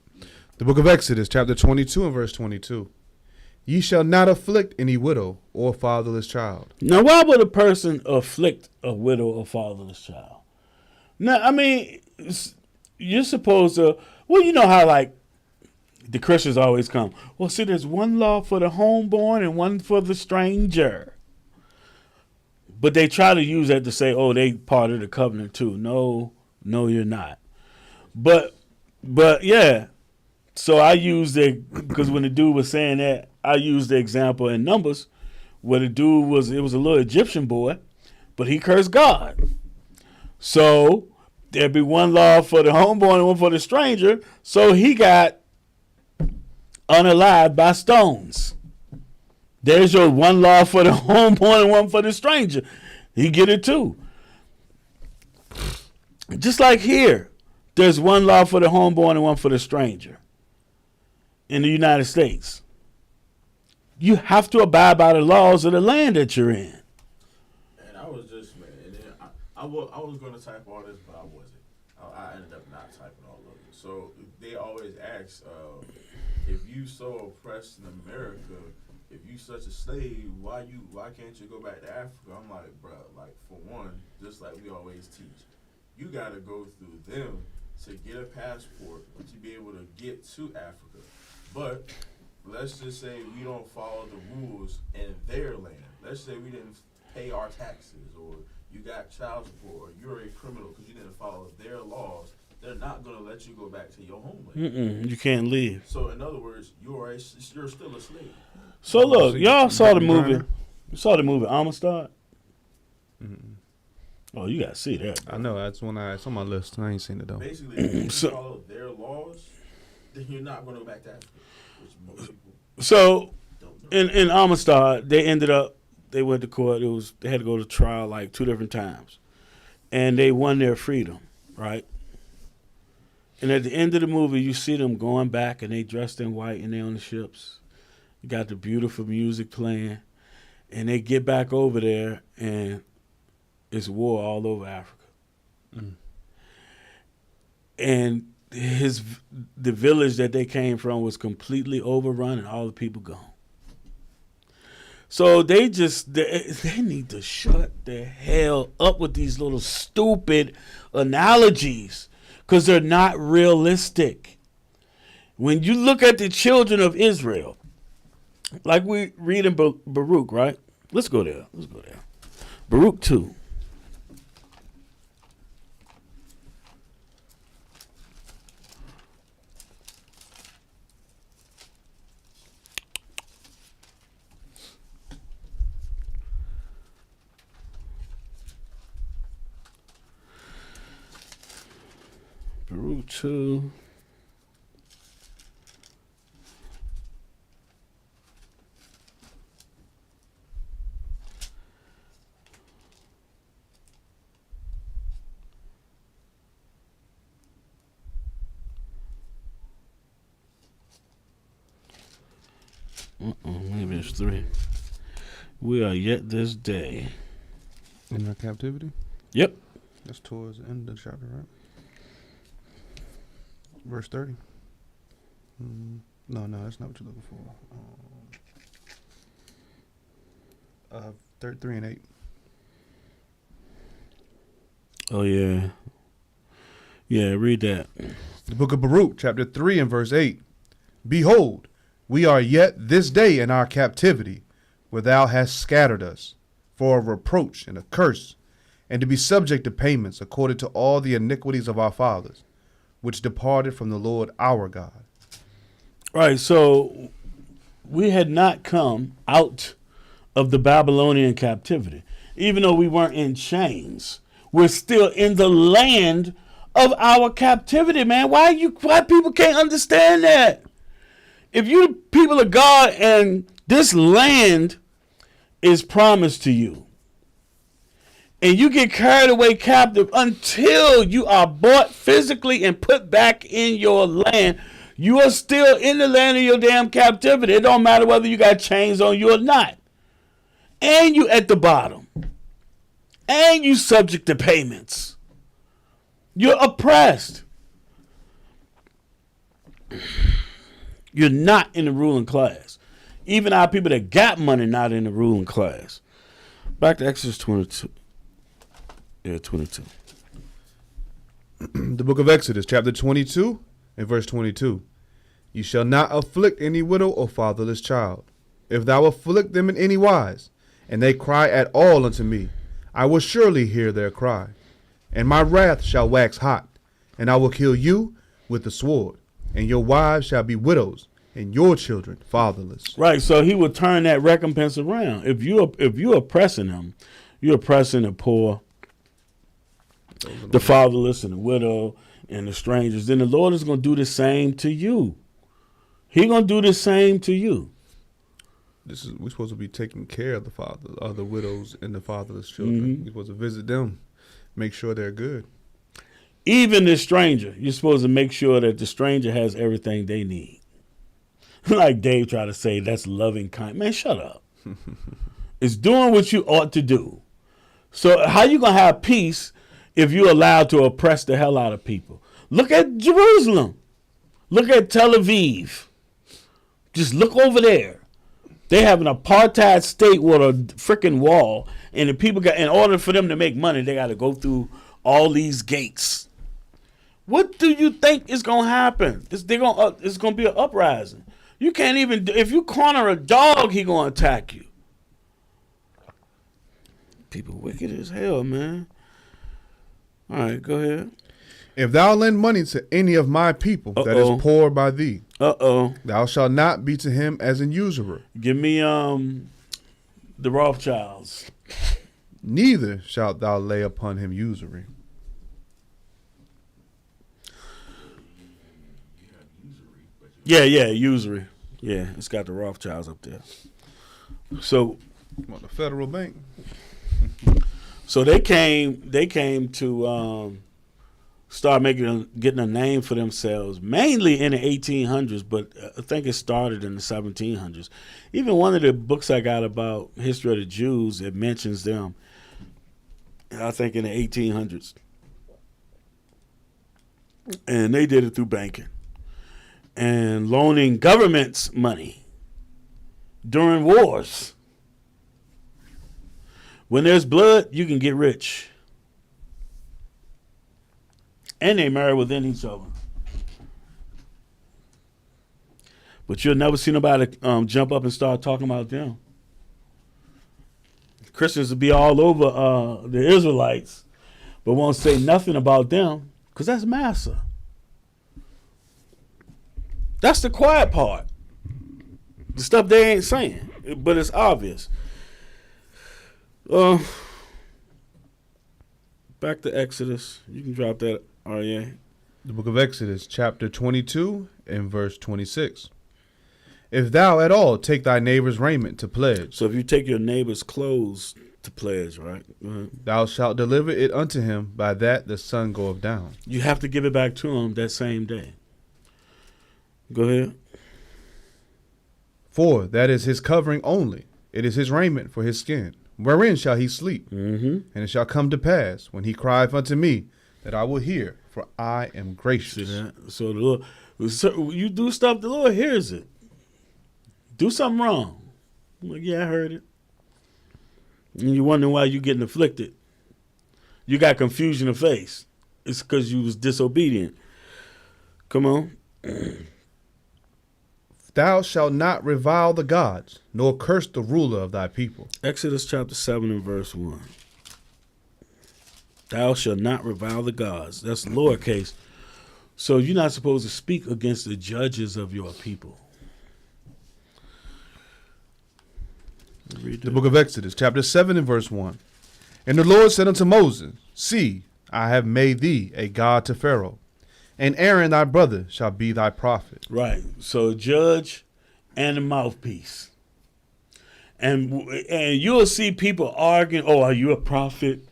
The book of Exodus, chapter 22 and verse 22. Ye shall not afflict any widow or fatherless child. Now, why would a person afflict a widow or fatherless child? Now, I mean, you're supposed to, well, you know how, like, the Christians always come, well, see, there's one law for the homeborn and one for the stranger. But they try to use that to say, oh, they part of the covenant too. No, you're not. But yeah. So I used it because when the dude was saying that, I used the example in Numbers where the dude it was a little Egyptian boy, but he cursed God. So there'd be one law for the homeborn and one for the stranger. So he got unalived by stones. There's your one law for the homeborn and one for the stranger. He get it too. Just like here, there's one law for the homeborn and one for the stranger. In the United States, you have to abide by the laws of the land that you're in. And I was just, man, and then I was going to type all this, but I wasn't. I ended up not typing all of it. So they always ask, if you so oppressed in America, if you such a slave, why can't you go back to Africa? I'm like, bro, like, for one, just like we always teach, you got to go through them to get a passport to be able to get to Africa. But let's just say we don't follow the rules in their land. Let's say we didn't pay our taxes, or you got child support, or you're a criminal because you didn't follow their laws. They're not going to let you go back to your homeland. You can't leave. So in other words, you're still a slave. So look, y'all saw the movie. You saw the movie Amistad? Oh, you gotta see that, bro. I know. It's on my list. I ain't seen it though. Basically, if you follow their laws, then you're not going to go back to Africa. Which most people So don't know. in Amistad, they went to court. They had to go to trial like 2 different times, and they won their freedom, right? And at the end of the movie, you see them going back, and they dressed in white, and they on the ships. You got the beautiful music playing, and they get back over there, and it's war all over Africa. And the village that they came from was completely overrun, and all the people gone. So they need to shut the hell up with these little stupid analogies, because they're not realistic. When you look at the children of Israel, like we read in Baruch, right? Let's go there. Baruch 2. Baruch 2. Maybe it's 3. We are yet this day. In their captivity? Yep. That's towards the end of the chapter, right? verse 30. No, that's not what you're looking for. 3 and 8. Oh, yeah. Yeah, read that. The book of Baruch, chapter 3 and verse 8. Behold, we are yet this day in our captivity, where thou hast scattered us, for a reproach and a curse, and to be subject to payments according to all the iniquities of our fathers, which departed from the Lord our God. Right, so we had not come out of the Babylonian captivity. Even though we weren't in chains, we're still in the land of our captivity, man. Why people can't understand that? If you people of God and this land is promised to you, and you get carried away captive until you are bought physically and put back in your land, you are still in the land of your damn captivity. It don't matter whether you got chains on you or not. And you at the bottom. And you subject to payments. You're oppressed. You're not in the ruling class. Even our people that got money not in the ruling class. Back to Exodus 22. Yeah, 22. The book of Exodus, chapter 22 and verse 22. You shall not afflict any widow or fatherless child. If thou afflict them in any wise, and they cry at all unto me, I will surely hear their cry. And my wrath shall wax hot, and I will kill you with the sword, and your wives shall be widows, and your children fatherless. Right, so he will turn that recompense around. If you're oppressing them, you're oppressing the poor, the fatherless, and the widow, and the strangers, then the Lord is going to do the same to you. He's going to do the same to you. We're supposed to be taking care of the widows and the fatherless children. We're supposed to visit them, make sure they're good. Even the stranger, you're supposed to make sure that the stranger has everything they need. Like Dave tried to say, that's loving kind. Man, shut up. It's doing what you ought to do. So how you going to have peace if you're allowed to oppress the hell out of people? Look at Jerusalem. Look at Tel Aviv. Just look over there. They have an apartheid state with a freaking wall, and the people in order for them to make money, they got to go through all these gates. What do you think is going to happen? It's going to be an uprising. You can't even, if you corner a dog, he going to attack you. People wicked as hell, man. All right, go ahead. If thou lend money to any of my people that is poor by thee, thou shalt not be to him as an usurer. Give me the Rothschilds. Neither shalt thou lay upon him usury. Yeah, usury. Yeah, it's got the Rothschilds up there. So, What, the Federal Bank? so they came to start getting a name for themselves, mainly in the 1800s, but I think it started in the 1700s. Even one of the books I got about history of the Jews, it mentions them, I think in the 1800s. And they did it through banking and loaning governments money during wars. When there's blood, you can get rich. And they marry within each other. But you'll never see nobody jump up and start talking about them. Christians will be all over the Israelites, but won't say nothing about them, because that's massa. That's the quiet part. The stuff they ain't saying, but it's obvious. Back to Exodus. You can drop that, RA. The book of Exodus, chapter 22 and verse 26. If thou at all take thy neighbor's raiment to pledge. So if you take your neighbor's clothes to pledge, right? Thou shalt deliver it unto him by that the sun goeth down. You have to give it back to him that same day. Go ahead. For that is his covering only. It is his raiment for his skin. Wherein shall he sleep? And it shall come to pass, when he crieth unto me, that I will hear for I am gracious. See that? So the Lord, so you do stuff, the Lord hears it. Do something wrong. I'm like, yeah, I heard it. And you wondering why you getting afflicted. You got confusion of face. It's because you was disobedient. Come on. Thou shalt not revile the gods, nor curse the ruler of thy people. Exodus chapter 7 and verse 1. Thou shalt not revile the gods. That's lowercase. So you're not supposed to speak against the judges of your people. Read The book of Exodus, chapter 7 and verse 1. And the Lord said unto Moses, See, I have made thee a god to Pharaoh, and Aaron thy brother shall be thy prophet. Right. So judge and a mouthpiece. And you'll see people arguing, oh, are you a prophet?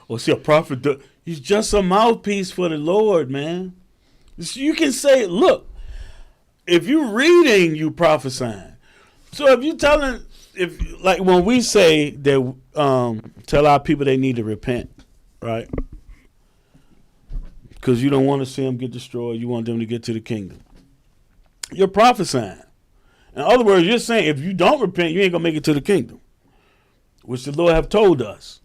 Or see a prophet. He's just a mouthpiece for the Lord, man. You can say, look, if you're reading, you prophesying. So if you telling, if like when we say that, tell our people they need to repent, right? Because you don't want to see them get destroyed. You want them to get to the kingdom. You're prophesying. In other words, you're saying if you don't repent, you ain't going to make it to the kingdom, which the Lord have told us.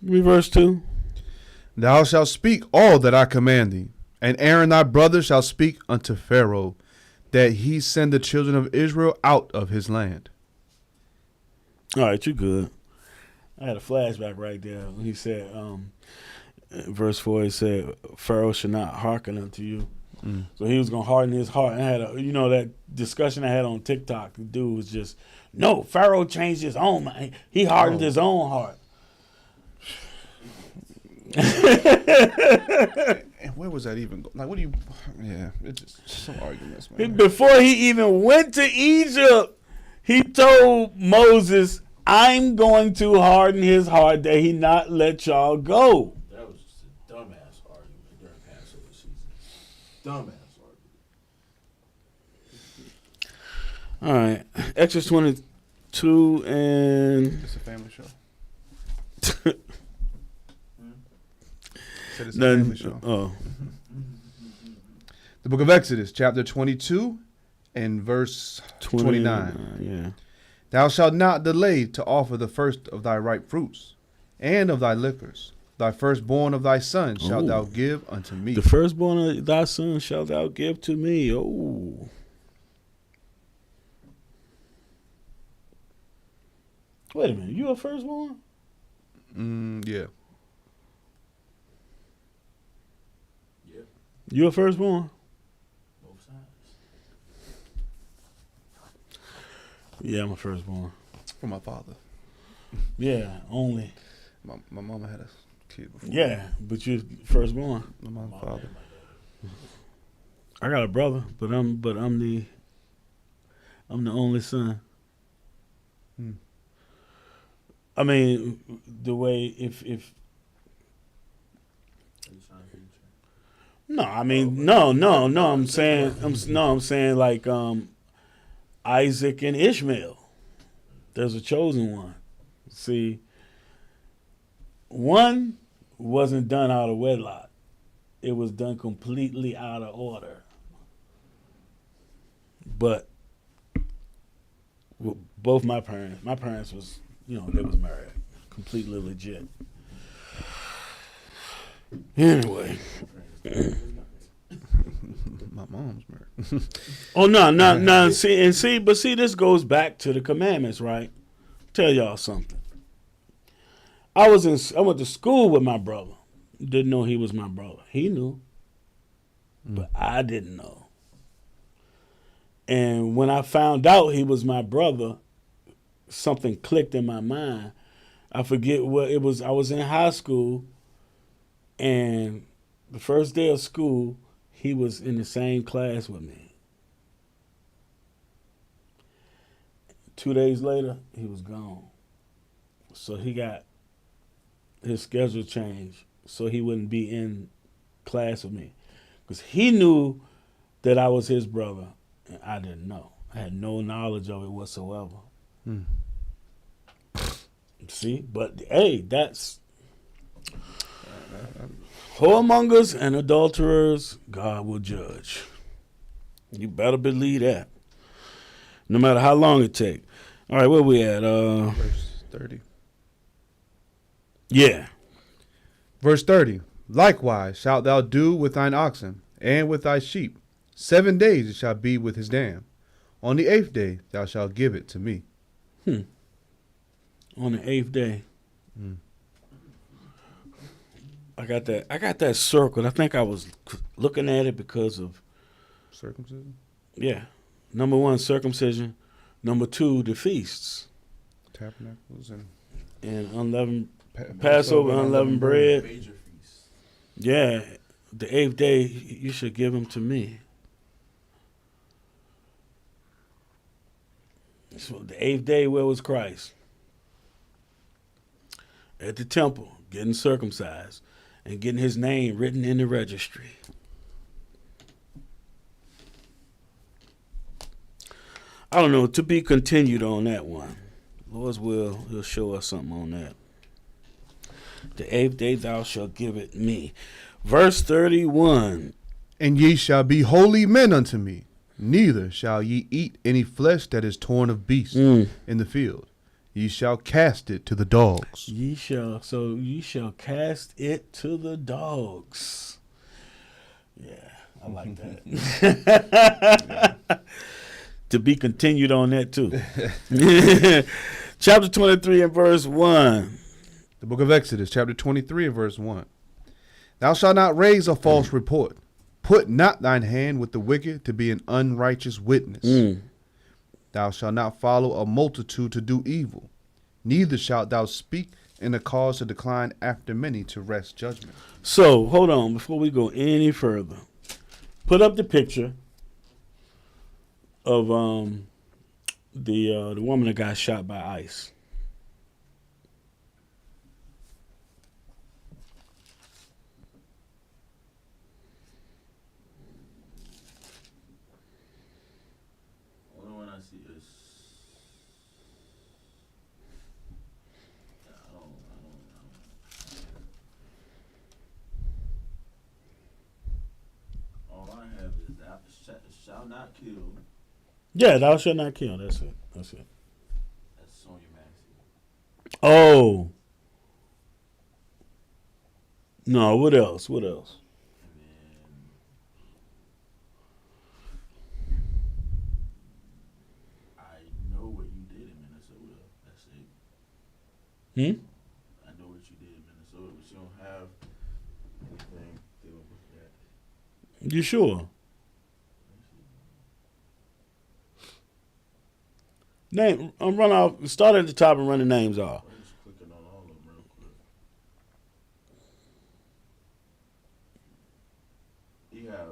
Read verse 2. Thou shalt speak all that I command thee, and Aaron thy brother shall speak unto Pharaoh, that he send the children of Israel out of his land. All right, you good. I had a flashback right there. He said, verse 4, he said, Pharaoh should not hearken unto you. So he was going to harden his heart. And I had that discussion I had on TikTok. The dude was just, no, Pharaoh changed his own mind. He hardened his own heart. And where was that even? Like, what do you? Yeah, it's just some arguments, man. Before he even went to Egypt, he told Moses, I'm going to harden his heart that he not let y'all go. That was just a dumbass argument during Passover season. Dumbass argument. All right. Exodus 22 and... It's a family show. Said it's a None, family show. oh. The book of Exodus, chapter 22 and verse 29. Yeah. Thou shalt not delay to offer the first of thy ripe fruits, and of thy liquors. Thy firstborn of thy sons shalt thou give unto me. The firstborn of thy son shalt thou give to me. Oh. Wait a minute. You a firstborn? Yeah. Yep. You a firstborn? Both sides. Yeah, I'm a firstborn. From my father. Yeah, only. My mama had a kid before. Yeah, but you're firstborn. My mom and father. I got a brother, but I'm the only son. I mean, the way if Are you trying to feature? no, I mean no. I'm saying like Isaac and Ishmael. There's a chosen one. See, one wasn't done out of wedlock. It was done completely out of order. But both my parents was, they was married. Completely legit. Anyway. My mom's married. Oh, no. See, this goes back to the commandments, right? Tell y'all something. I went to school with my brother. Didn't know he was my brother. He knew. But I didn't know. And when I found out he was my brother, something clicked in my mind. I forget what it was. I was in high school, and the first day of school, he was in the same class with me. 2 days later, he was gone. So he got his schedule changed so he wouldn't be in class with me. Because he knew that I was his brother, and I didn't know. I had no knowledge of it whatsoever. See? But, hey, that's Whoremongers and adulterers, God will judge. You better believe that. No matter how long it take. All right, where we at? Verse 30. Yeah. Verse 30. Likewise shalt thou do with thine oxen and with thy sheep. 7 days it shall be with his dam. On the 8th day thou shalt give it to me. On the 8th day. I got that circled. I think I was looking at it because of Circumcision? yeah. Number 1, circumcision. Number 2, the feasts. Tabernacles and And unleavened Passover, unleavened bread. Major feast. Yeah. The 8th day, you should give them to me. So the 8th day, where was Christ? At the temple, getting circumcised and getting his name written in the registry. I don't know, to be continued on that one. Lord's will, he'll show us something on that. The 8th day thou shalt give it me. Verse 31. And ye shall be holy men unto me, neither shall ye eat any flesh that is torn of beasts in the field. Ye shall cast it to the dogs. Ye shall cast it to the dogs. Yeah, I like that. To be continued on that too. Chapter 23 and verse 1. The book of Exodus, chapter 23 and verse 1. Thou shalt not raise a false report. Put not thine hand with the wicked to be an unrighteous witness. Thou shalt not follow a multitude to do evil. Neither shalt thou speak in a cause to decline after many to wrest judgment. So, hold on, before we go any further. Put up the picture of the woman that got shot by ICE. Only one I see is. I don't. All I have is that shall not kill. Yeah, thou shalt not kill. That's it. That's Sonya Maxey. Oh. No, what else? What else? And then I know what you did in Minnesota. That's it. I know what you did in Minnesota, but you don't have anything dealing with that. You sure? Name. Run off. Start at the top and run the names off. I'm just clicking on all of them real quick. You have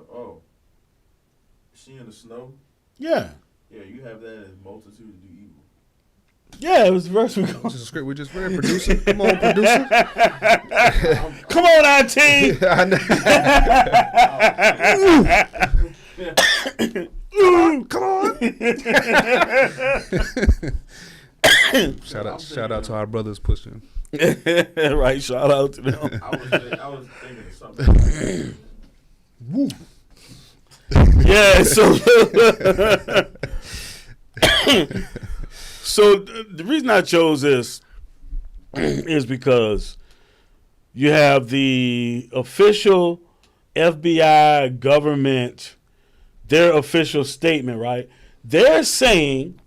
she in the snow. Yeah. Yeah, you have that as multitude to do evil. Yeah, it was the verse we go. This is a script we just read. Producer. Come on, producer. Come on, IT. I know. Come on. Shout out to our brothers pushing. Right, shout out to them. I was thinking of something. Woo. Yeah, so the reason I chose this is because you have the official FBI government, their official statement, right? They're saying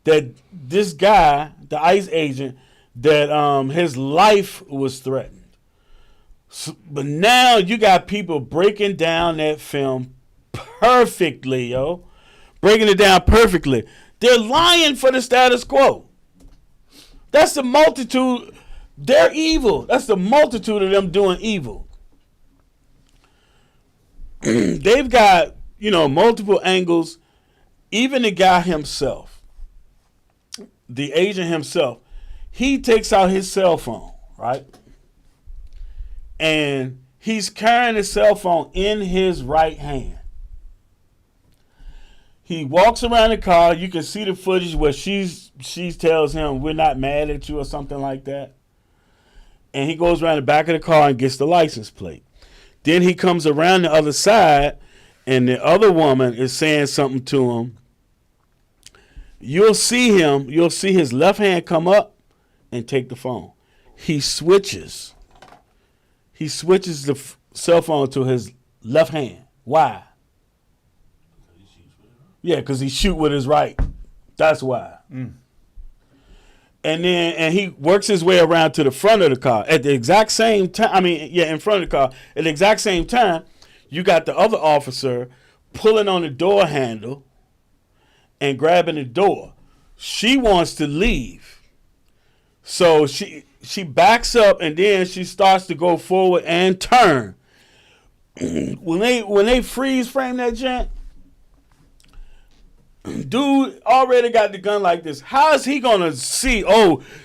that this guy, the ICE agent, that his life was threatened. So, but now you got people breaking down that film perfectly, yo. Breaking it down perfectly. They're lying for the status quo. That's the multitude. They're evil. That's the multitude of them doing evil. They've got, multiple angles. Even the guy himself, the agent himself, he takes out his cell phone, right? And he's carrying his cell phone in his right hand. He walks around the car. You can see the footage where she tells him, "We're not mad at you," or something like that. and he goes around the back of the car and gets the license plate. Then he comes around the other side, and the other woman is saying something to him. You'll see his left hand come up and take the phone. He switches the cell phone to his left hand. Why? Yeah, because he shoot with his right. That's why. And he works his way around to the front of the car. At the exact same time, in front of the car. At the exact same time, you got the other officer pulling on the door handle and grabbing the door. She wants to leave. So she backs up, and then she starts to go forward and turn. When they freeze frame that gent, dude already got the gun like this. How is he gonna see,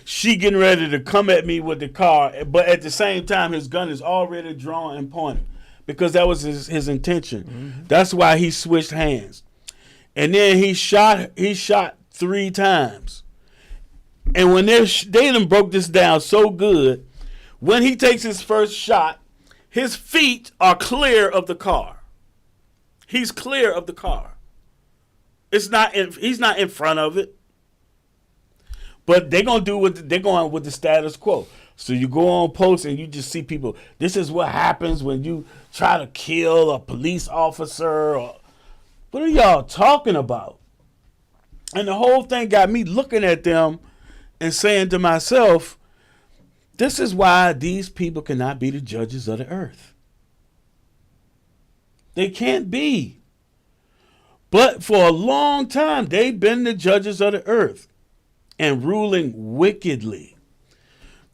she getting ready to come at me with the car, but at the same time his gun is already drawn and pointed? Because that was his intention. Mm-hmm. That's why he switched hands. And then he shot 3 times. And when they done broke this down so good, when he takes his first shot, his feet are clear of the car. He's clear of the car. He's not in front of it. But they're going with the status quo. So you go on posts and you just see people, this is what happens when you try to kill a police officer. What are y'all talking about? And the whole thing got me looking at them and saying to myself, this is why these people cannot be the judges of the earth. They can't be. But for a long time, they've been the judges of the earth and ruling wickedly.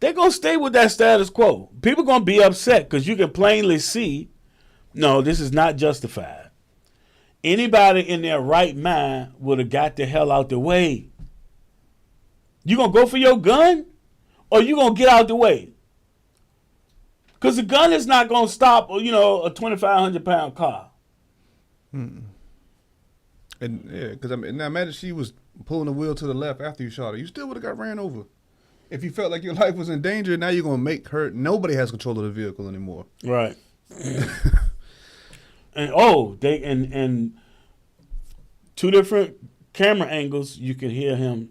They're going to stay with that status quo. People are going to be upset because you can plainly see, no, this is not justified. Anybody in their right mind would have got the hell out the way. You going to go for your gun or you going to get out the way? Because the gun is not going to stop, a 2,500-pound car. Mm-mm. And yeah, because now imagine she was pulling the wheel to the left after you shot her. You still would have got ran over. If you felt like your life was in danger, now you're going to make her. Nobody has control of the vehicle anymore. Right. and 2 different camera angles, you can hear him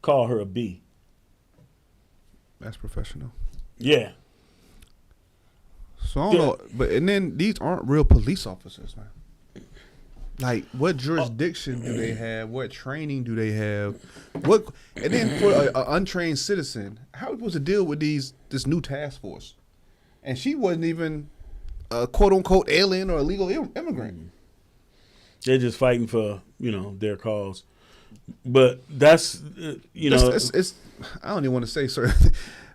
call her a B. That's professional. Yeah. So I don't know, and then these aren't real police officers, man. Like, what jurisdiction do they have? What training do they have? And then for an untrained citizen, how are we supposed to deal with this new task force? And she wasn't even a quote unquote alien or illegal immigrant. They're just fighting for their cause. But that's it's I don't even want to say certain.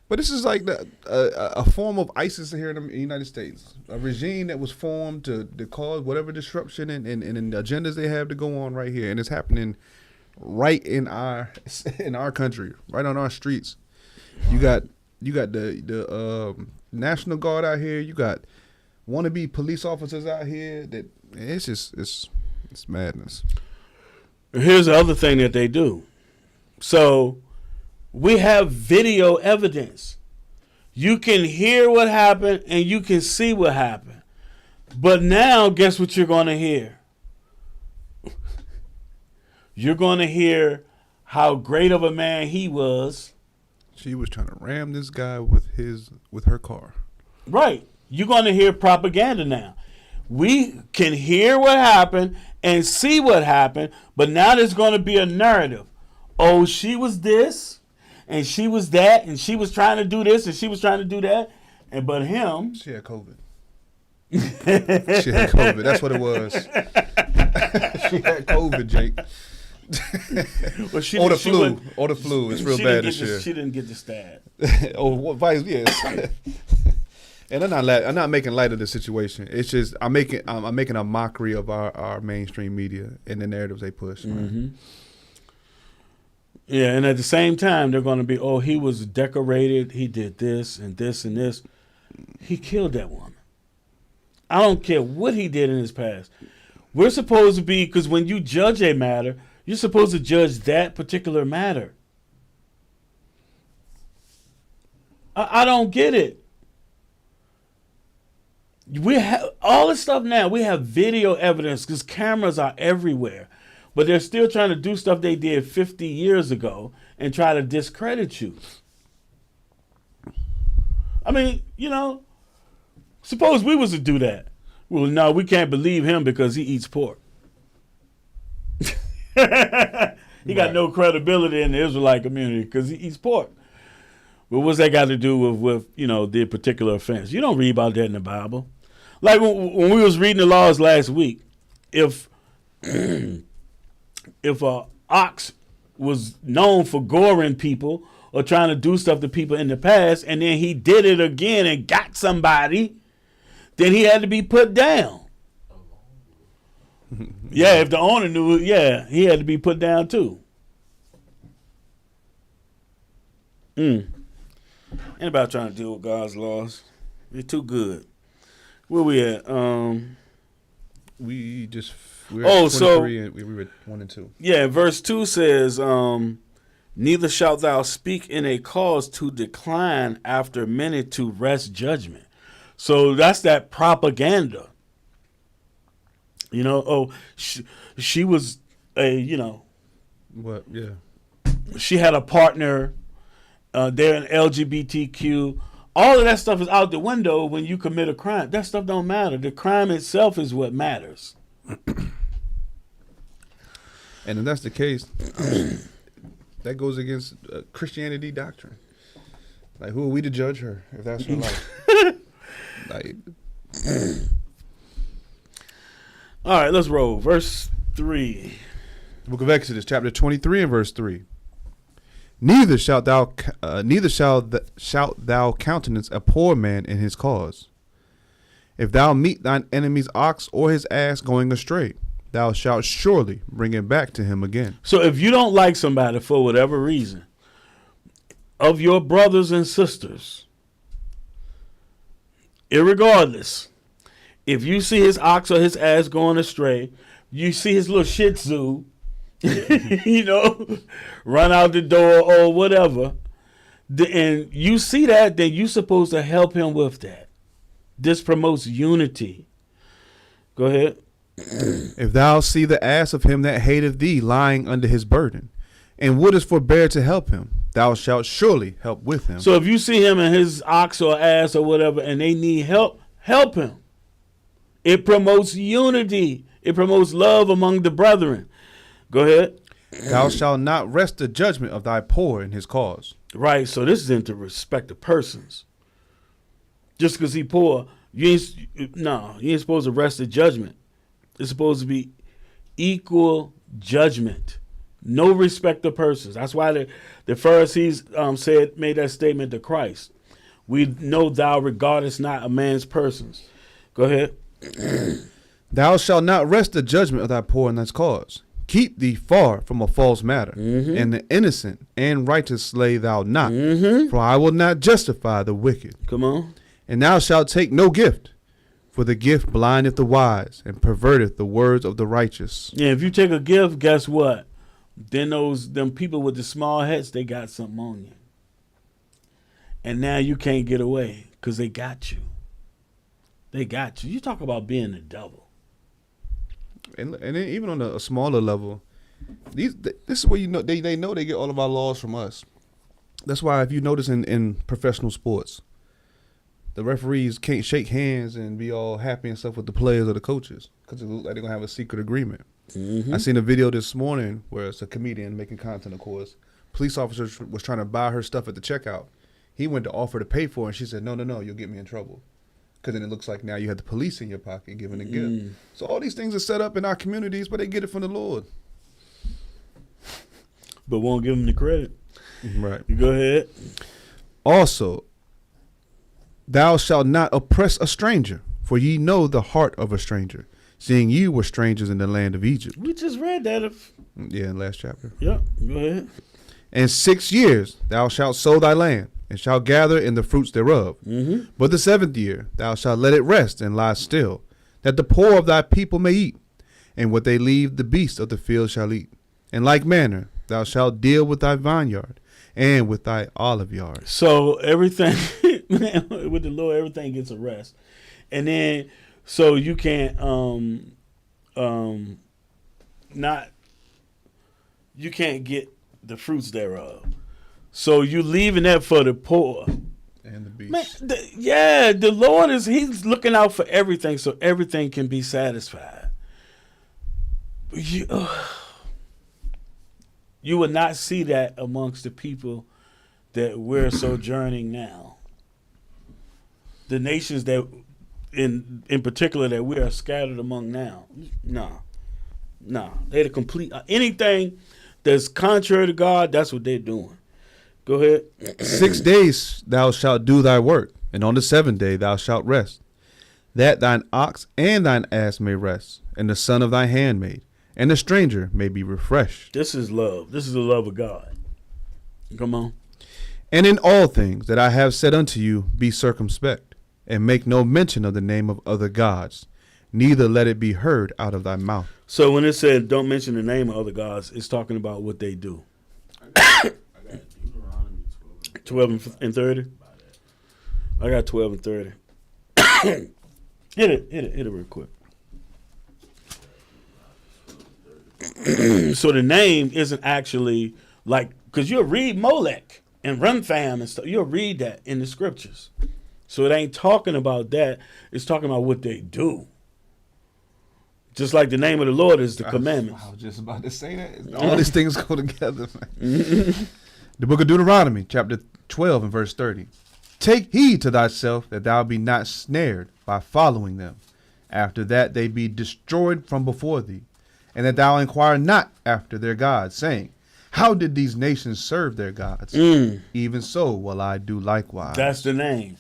But this is like a form of ISIS here in the United States, a regime that was formed to cause whatever disruption and the agendas they have to go on right here, and it's happening right in our country, right on our streets. You got the National Guard out here. You got wannabe police officers out here. That it's madness. Here's the other thing that they do. So we have video evidence. You can hear what happened and you can see what happened. But now, guess what you're going to hear? You're going to hear how great of a man he was. She was trying to ram this guy with her car. Right. You're going to hear propaganda now. We can hear what happened and see what happened, but now there's going to be a narrative. Oh, she was this. And she was that, and she was trying to do this, and she was trying to do that, but him. She had COVID. She had COVID. That's what it was. She had COVID, Jake. Well, or the flu. It's real bad this year. She didn't get the stab. What vice? Yes. And I'm not making light of the situation. It's just I'm making a mockery of our mainstream media and the narratives they push. Mm-hmm. Yeah, and at the same time, they're going to be, he was decorated. He did this and this and this. He killed that woman. I don't care what he did in his past. We're supposed to be, because when you judge a matter, you're supposed to judge that particular matter. I don't get it. We have all this stuff now. We have video evidence because cameras are everywhere, but they're still trying to do stuff they did 50 years ago and try to discredit you. I mean, suppose we was to do that. Well, no, we can't believe him because he eats pork. He got no credibility in the Israelite community because he eats pork. But what's that got to do with the particular offense? You don't read about that in the Bible. Like when we was reading the laws last week, if a ox was known for goring people or trying to do stuff to people in the past, and then he did it again and got somebody, then he had to be put down. Yeah, if the owner knew it, he had to be put down too. Ain't about trying to deal with God's laws. They're too good. Where we at? We're at 23 and we were 1 and 2. Yeah, verse 2 says, neither shalt thou speak in a cause to decline after many to wrest judgment. So that's that propaganda. She was What? Yeah. she had a partner. They're an LGBTQ. All of that stuff is out the window when you commit a crime. That stuff don't matter. The crime itself is what matters. And if that's the case, that goes against Christianity doctrine. Like, who are we to judge her if that's her life? Like, all right, let's roll. Verse 3. the book of Exodus, chapter 23 and verse 3. Neither shalt thou countenance a poor man in his cause. If thou meet thine enemy's ox or his ass going astray, thou shalt surely bring him back to him again. So if you don't like somebody for whatever reason, of your brothers and sisters, irregardless, if you see his ox or his ass going astray, you see his little shih tzu, run out the door or whatever, and you see that, then you're supposed to help him with that. This promotes unity. Go ahead. If thou see the ass of him that hateth thee lying under his burden, and wouldest forbear to help him, thou shalt surely help with him. So if you see him and his ox or ass or whatever, and they need help, help him. It promotes unity. It promotes love among the brethren. Go ahead. Thou shalt not rest the judgment of thy poor in his cause. Right, so this is into respect of persons. Just because he poor, you ain't supposed to rest the judgment. It's supposed to be equal judgment. No respect of persons. That's why the Pharisees made that statement to Christ. We know thou regardest not a man's persons. Go ahead. Thou shalt not rest the judgment of thy poor in thy cause. Keep thee far from a false matter, and the innocent and righteous slay thou not, for I will not justify the wicked. Come on. And thou shalt take no gift, for the gift blindeth the wise and perverteth the words of the righteous. Yeah, if you take a gift, guess what? Then them people with the small hats, they got something on you. And now you can't get away because they got you. They got you. You talk about being the devil. And then even on a smaller level, this is where they know they get all of our laws from us. That's why if you notice in professional sports, the referees can't shake hands and be all happy and stuff with the players or the coaches because it looks like they're going to have a secret agreement. I seen a video this morning where it's a comedian making content, of course. Police officer was trying to buy her stuff at the checkout. He went to offer to pay for it, and she said, no, you'll get me in trouble. Because then it looks like now you have the police in your pocket giving a gift. So all these things are set up in our communities, but they get it from the Lord. But won't give them the credit. Right. You go ahead. Also, thou shalt not oppress a stranger, for ye know the heart of a stranger, seeing you were strangers in the land of Egypt. We just read that. Yeah, in last chapter. Yep, go ahead. And 6 years thou shalt sow thy land, and shalt gather in the fruits thereof. But the 7th year thou shalt let it rest and lie still, that the poor of thy people may eat, and what they leave the beasts of the field shall eat. In like manner thou shalt deal with thy vineyard, and with thy olive yards. So everything with the Lord, everything gets a rest, and then so you can't not you can't get the fruits thereof. So you leaving that for the poor. And the beast. Man, the Lord He's looking out for everything, so everything can be satisfied. You would not see that amongst the people that we're sojourning now. The nations that, in particular, that we are scattered among now. No, they're the complete anything that's contrary to God. That's what they're doing. Go ahead. 6 days thou shalt do thy work, and on the 7th day thou shalt rest, that thine ox and thine ass may rest, and the son of thy handmaid, and the stranger may be refreshed. This is love. This is the love of God. Come on. And in all things that I have said unto you, be circumspect, and make no mention of the name of other gods, neither let it be heard out of thy mouth. So when it said don't mention the name of other gods, it's talking about what they do. I got Deuteronomy 12 and 30. I got 12 and 30. Hit it real quick. So the name isn't actually like, because you'll read Molech and Runfam and stuff. You'll read that in the scriptures. So it ain't talking about that. It's talking about what they do. Just like the name of the Lord is the commandments. I was just about to say that. All these things go together. The book of Deuteronomy, chapter 12 and verse 30. Take heed to thyself that thou be not snared by following them. After that they be destroyed from before thee. And that thou inquire not after their gods, saying, how did these nations serve their gods? Even so will I do likewise. That's the name.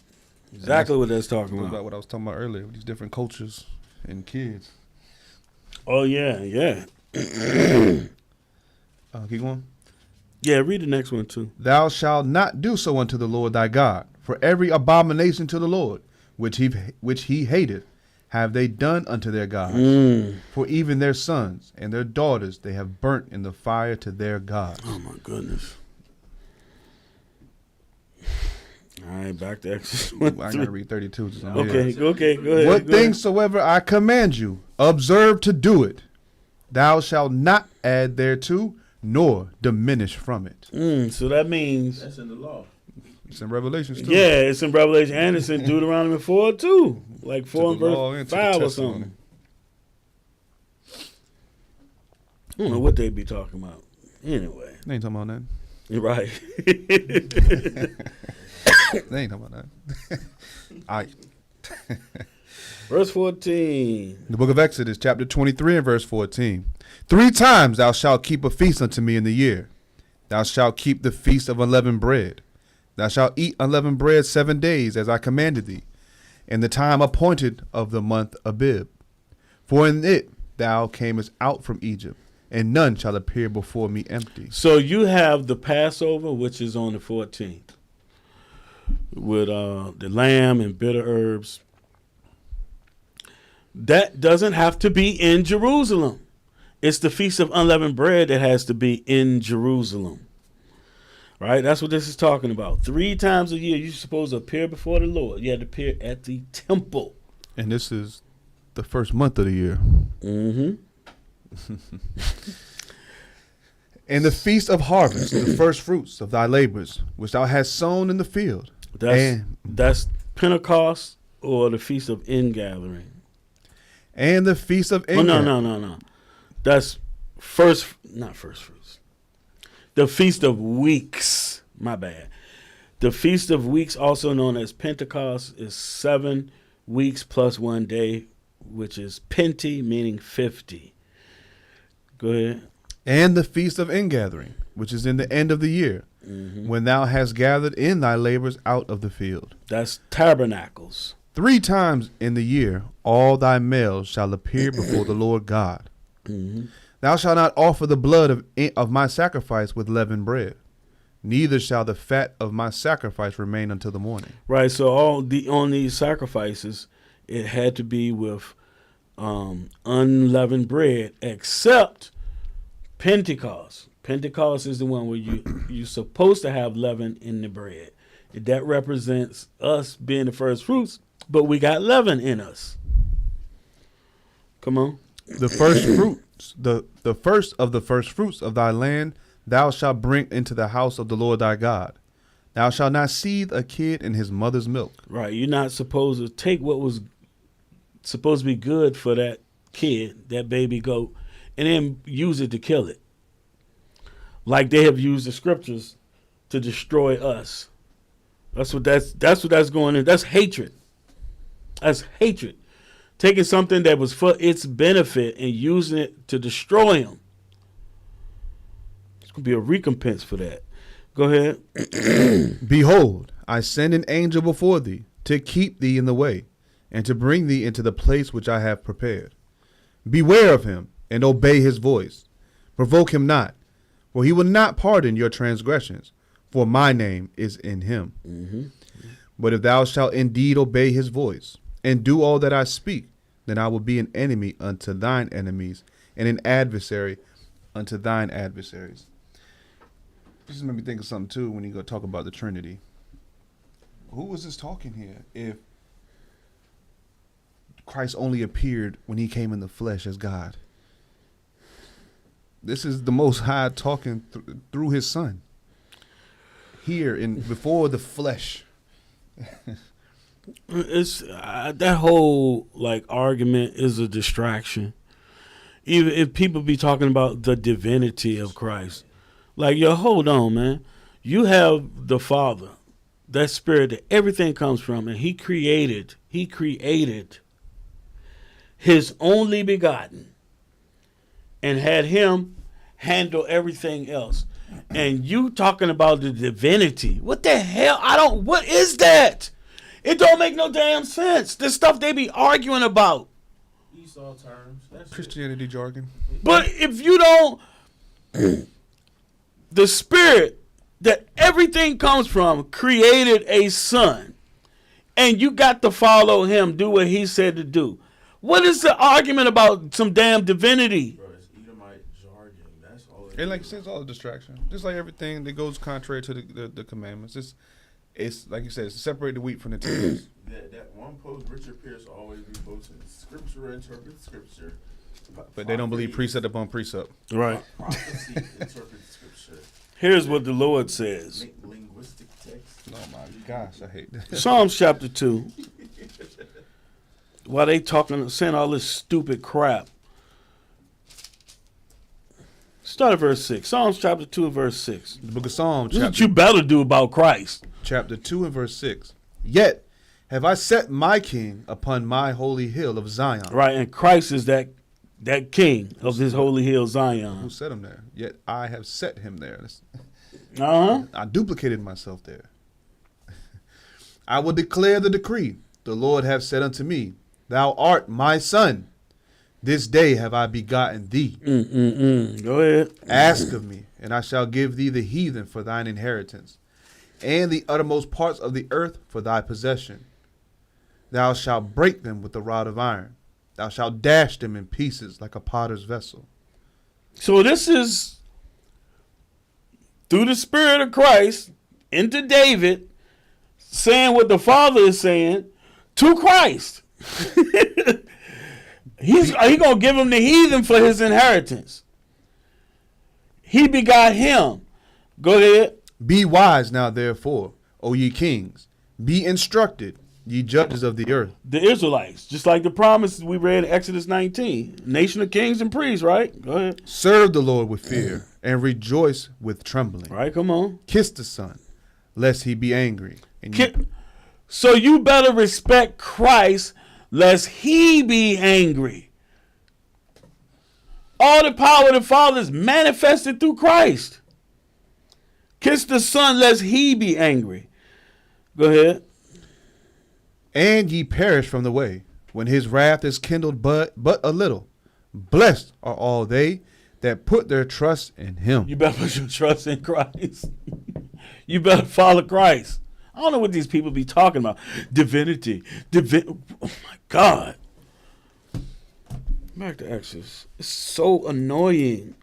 Exactly what that's talking about. What I was talking about earlier, with these different cultures and kids. Oh, yeah. Keep going. Yeah, read the next one, too. Thou shalt not do so unto the Lord thy God, for every abomination to the Lord, which he hateth, have they done unto their gods. For even their sons and their daughters they have burnt in the fire to their gods. Oh, my goodness. All right, back to Exodus 1. I gotta read 32. Okay, go ahead. What go things soever I command you, observe to do it. Thou shalt not add thereto, nor diminish from it. So that means... That's in the law. It's in Revelations too. Yeah, it's in Revelation and it's in Deuteronomy 4 too. Like 4 and verse 5 or something. I don't know what they be talking about. Anyway. They ain't talking about that. You're right. They ain't talking about that. All right. Verse 14. The book of Exodus, chapter 23 and verse 14. 3 times thou shalt keep a feast unto me in the year. Thou shalt keep the feast of unleavened bread. Thou shalt eat unleavened bread 7 days, as I commanded thee, in the time appointed of the month Abib. For in it thou camest out from Egypt, and none shall appear before me empty. So you have the Passover, which is on the 14th, with the lamb and bitter herbs. That doesn't have to be in Jerusalem. It's the Feast of Unleavened Bread that has to be in Jerusalem. Right? That's what this is talking about. 3 times a year, you're supposed to appear before the Lord. You had to appear at the temple. And this is the first month of the year. Mm-hmm. And the feast of harvest, the first fruits of thy labors, which thou hast sown in the field. That's Pentecost or the Feast of Ingathering. And the feast of Ingathering. Oh, no. That's not first fruits. The Feast of Weeks. My bad. The Feast of Weeks, also known as Pentecost, is 7 weeks plus 1 day, which is Penti, meaning 50. Go ahead. And the feast of Ingathering, which is in the end of the year, when thou hast gathered in thy labors out of the field. That's tabernacles. 3 times in the year all thy males shall appear before the Lord God. Thou shalt not offer the blood of my sacrifice with leavened bread, neither shall the fat of my sacrifice remain until the morning. Right, so on these sacrifices, it had to be with unleavened bread, except Pentecost. Pentecost is the one where you're supposed to have leaven in the bread. That represents us being the first fruits, but we got leaven in us. Come on. The first fruits, the first of the first fruits of thy land, thou shalt bring into the house of the Lord thy God. Thou shalt not seethe a kid in his mother's milk. Right. You're not supposed to take what was supposed to be good for that kid, that baby goat, and then use it to kill it. Like they have used the scriptures to destroy us. That's what that's going in. That's hatred. That's hatred. Taking something that was for its benefit and using it to destroy him. It's going to be a recompense for that. Go ahead. Behold, I send an angel before thee to keep thee in the way and to bring thee into the place which I have prepared. Beware of him and obey his voice. Provoke him not, for he will not pardon your transgressions, for my name is in him. Mm-hmm. But if thou shalt indeed obey his voice and do all that I speak, then I will be an enemy unto thine enemies and an adversary unto thine adversaries. This made me think of something too when you go talk about the Trinity. Who was this talking here if Christ only appeared when he came in the flesh as God? This is the Most High talking through his Son. Here in before the flesh. It's that whole like argument is a distraction. Even if people be talking about the divinity of Christ. Like, yo, hold on, man. You have the Father, that spirit that everything comes from, and he created his only begotten and had him handle everything else. And you talking about the divinity. What the hell? What is that? It don't make no damn sense. The stuff they be arguing about. Esau terms. That's Christianity jargon. But if you don't, the spirit that everything comes from created a son, and you got to follow him, do what he said to do. What is the argument about some damn divinity? Bro, it's Edomite jargon. That's all. And like it's all a distraction. Just like everything that goes contrary to the commandments. It's like you said, it's separate the wheat from the tares. That one post, Richard Pierce always be posting scripture interprets scripture. But they don't believe precept upon precept. Right. Prophecy interprets scripture. Here's what the Lord says. Linguistic text. Oh my gosh, I hate that. Psalms chapter 2. While they saying all this stupid crap. Start at verse 6. Psalms chapter 2 and verse 6. The book of Psalms, This is what you better do about Christ. chapter 2 and verse 6. Yet have I set my king upon my holy hill of Zion. Right, and Christ is that king of his holy hill, Zion. Who set him there? Yet I have set him there. Uh-huh. I duplicated myself there. I will declare the decree. The Lord hath said unto me, Thou art my son. This day have I begotten thee. Go ahead. Ask of me, and I shall give thee the heathen for thine inheritance, and the uttermost parts of the earth for thy possession. Thou shalt break them with the rod of iron. Thou shalt dash them in pieces like a potter's vessel. So this is through the Spirit of Christ into David saying what the Father is saying to Christ. He gonna give him the heathen for his inheritance. He begot him. Go ahead. Be wise now, therefore, O ye kings. Be instructed, ye judges of the earth. The Israelites, just like the promises we read in Exodus 19. Nation of kings and priests, right? Go ahead. Serve the Lord with fear, and rejoice with trembling. All right, come on. Kiss the Son, lest he be angry. And So you better respect Christ, lest he be angry. All the power of the Father is manifested through Christ. Kiss the Son, lest he be angry. Go ahead. And ye perish from the way, when his wrath is kindled but a little. Blessed are all they that put their trust in him. You better put your trust in Christ. You better follow Christ. I don't know what these people be talking about. Divinity. Oh my God. Back to Exodus. It's so annoying.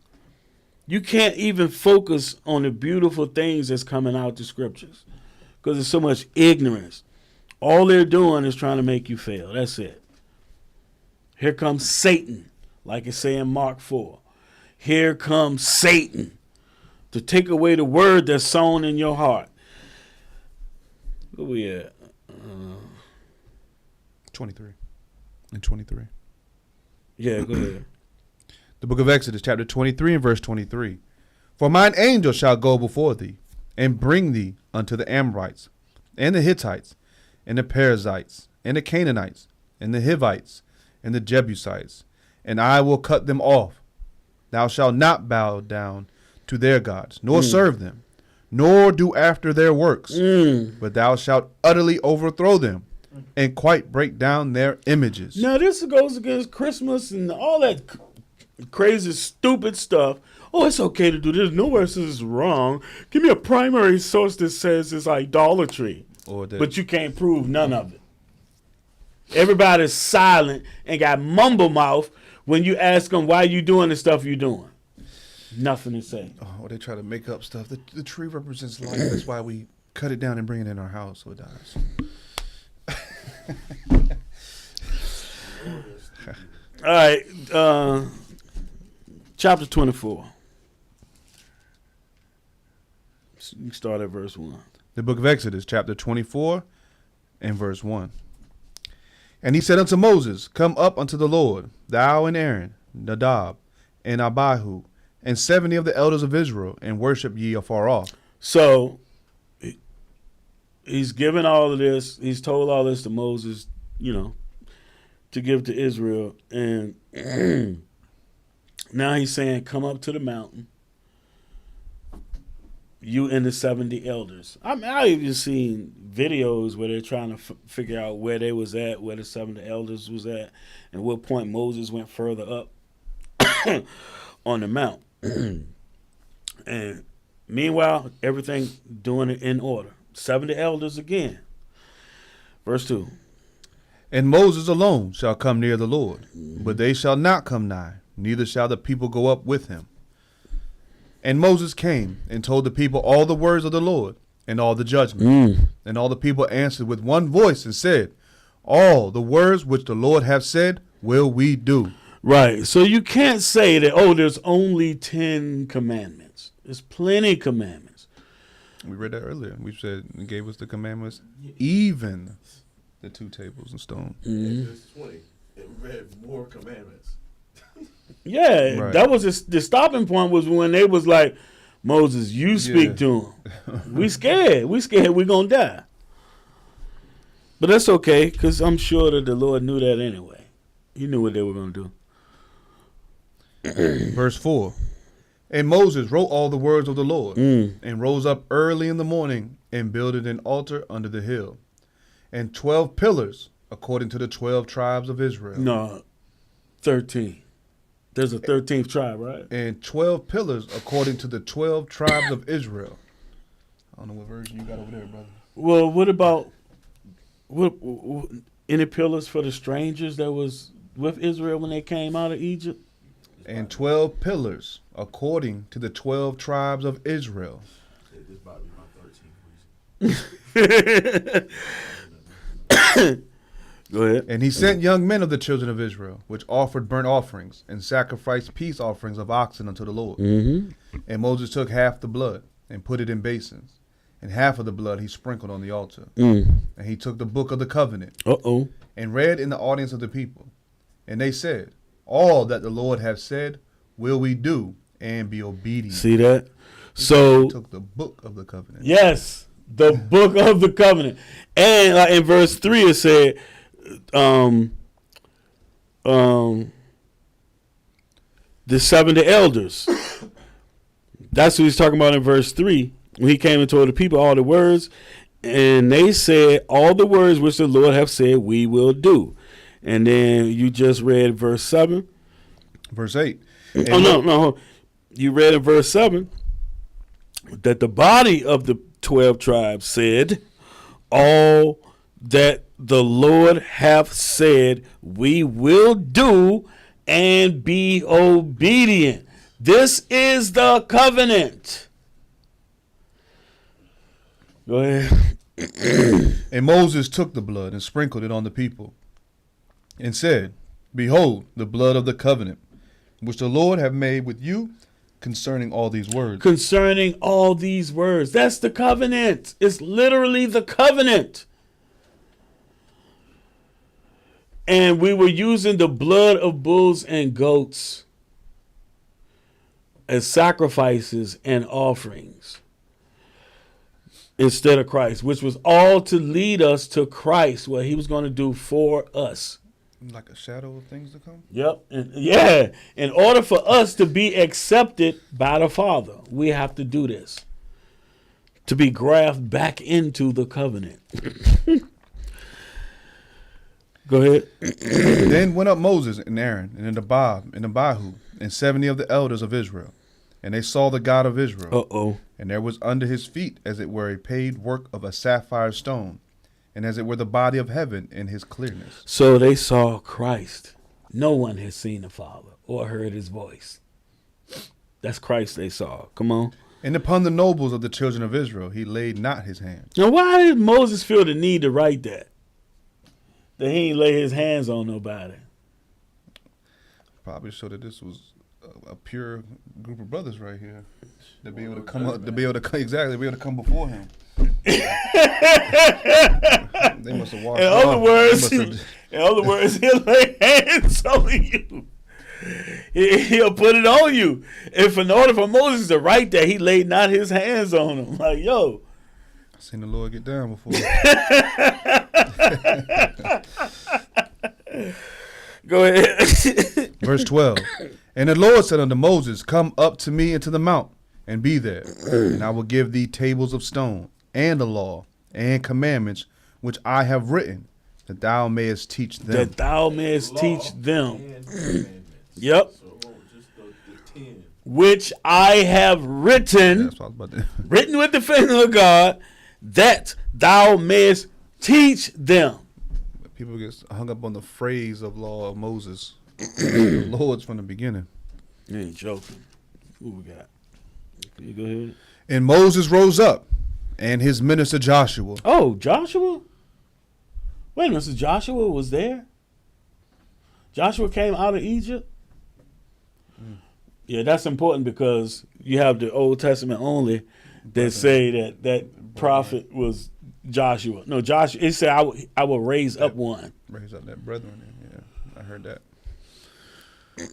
You can't even focus on the beautiful things that's coming out the scriptures because there's so much ignorance. All they're doing is trying to make you fail. That's it. Here comes Satan, like it say in Mark 4. Here comes Satan to take away the word that's sown in your heart. Where we at? 23 and 23. Yeah, go ahead. The book of Exodus, chapter 23 and verse 23. For mine angel shall go before thee, and bring thee unto the Amorites, and the Hittites, and the Perizzites, and the Canaanites, and the Hivites, and the Jebusites, and I will cut them off. Thou shalt not bow down to their gods, nor serve them, nor do after their works, but thou shalt utterly overthrow them, and quite break down their images. Now this goes against Christmas and all that crazy, stupid stuff. Oh, it's okay to do this. Nowhere says it's wrong. Give me a primary source that says it's idolatry. But you can't prove none of it. Everybody's silent and got mumble mouth when you ask them why you doing the stuff you're doing. Nothing to say. Oh, they try to make up stuff. The tree represents life. That's why we cut it down and bring it in our house so it dies. All right. Chapter 24. You can start at verse 1. The book of Exodus, chapter 24 and verse 1. And he said unto Moses, Come up unto the Lord, thou and Aaron, Nadab, and Abihu, and 70 of the elders of Israel, and worship ye afar off. So he's given all of this. He's told all this to Moses, to give to Israel. And now he's saying, come up to the mountain, you and the 70 elders. I even seen videos where they're trying to figure out where they was at, where the 70 elders was at, and what point Moses went further up on the mount. And meanwhile, everything doing it in order. 70 elders again. Verse 2. And Moses alone shall come near the Lord, but they shall not come nigh, neither shall the people go up with him. And Moses came and told the people all the words of the Lord and all the judgment. And all the people answered with one voice and said, All the words which the Lord hath said will we do. Right. So you can't say that, there's only 10 commandments. There's plenty of commandments. We read that earlier. We said he gave us the commandments, even the 2 tables and stone. Exodus 20. It read more commandments. Yeah, Right. That was the stopping point was when they was like, Moses, you speak to him. We scared. We're going to die. But that's okay, because I'm sure that the Lord knew that anyway. He knew what they were going to do. Verse 4. And Moses wrote all the words of the Lord, and rose up early in the morning, and builded an altar under the hill, and 12 pillars, according to the 12 tribes of Israel. No, 13. There's a 13th tribe, right? And 12 pillars, according to the 12 tribes of Israel. I don't know what version you got over there, brother. Well, what about any pillars for the strangers that was with Israel when they came out of Egypt? And 12 pillars, according to the 12 tribes of Israel. This about to be my 13th reason. Go ahead. And he sent young men of the children of Israel, which offered burnt offerings and sacrificed peace offerings of oxen unto the Lord. And Moses took half the blood and put it in basins, and half of the blood he sprinkled on the altar. And he took the book of the covenant and read in the audience of the people. And they said, All that the Lord hath said will we do, and be obedient. See that? So He took the book of the covenant. yes, the book of the covenant. And in verse 3 it said, the 70 elders. That's what he's talking about in verse 3. When he came and told the people all the words, and they said, All the words which the Lord hath said we will do. And then you just read verse 7. Verse 8. No. You read in verse 7 that the body of the 12 tribes said, All that the Lord hath said we will do, and be obedient. This is the covenant. Go ahead. And Moses took the blood and sprinkled it on the people, and said, Behold, the blood of the covenant, which the Lord hath made with you concerning all these words. Concerning all these words. That's the covenant. It's literally the covenant. And we were using the blood of bulls and goats as sacrifices and offerings instead of Christ, which was all to lead us to Christ, what he was going to do for us. Like a shadow of things to come? Yep. And yeah. In order for us to be accepted by the Father, we have to do this. To be grafted back into the covenant. Go ahead. Then went up Moses and Aaron and Abihu and 70 of the elders of Israel. And they saw the God of Israel. Uh-oh. And there was under his feet, as it were, a paved work of a sapphire stone, and as it were the body of heaven in his clearness. So they saw Christ. No one has seen the Father or heard his voice. That's Christ they saw. Come on. And upon the nobles of the children of Israel he laid not his hand. Now, why did Moses feel the need to write that? That he ain't lay his hands on nobody. Probably so that this was a pure group of brothers right here. To be able to come up, to be able to come, exactly, be able to come before him. They must have walked. In other words, he'll lay hands on you. He'll put it on you. If in order for Moses to write that, he laid not his hands on him. Like, yo. I seen the Lord get down before. Go ahead. Verse 12. And the Lord said unto Moses, Come up to me into the mount, and be there, and I will give thee tables of stone, and the law, and commandments, which I have written, that thou mayest teach them. That thou mayest teach them. Yep. So just the 10. Which I have written, Yeah, that's what I was about to. written with the finger of God, that thou mayest teach them. People get hung up on the phrase of law of Moses. The Lord's from the beginning. You ain't joking. Who we got? Can you go ahead? And Moses rose up, and his minister Joshua. Oh, Joshua? Wait a minute, so Joshua was there? Joshua came out of Egypt? Yeah, that's important because you have the Old Testament only that say that prophet was Joshua. No, Joshua, it said, I will raise up one. Raise up that brethren. Yeah, I heard that.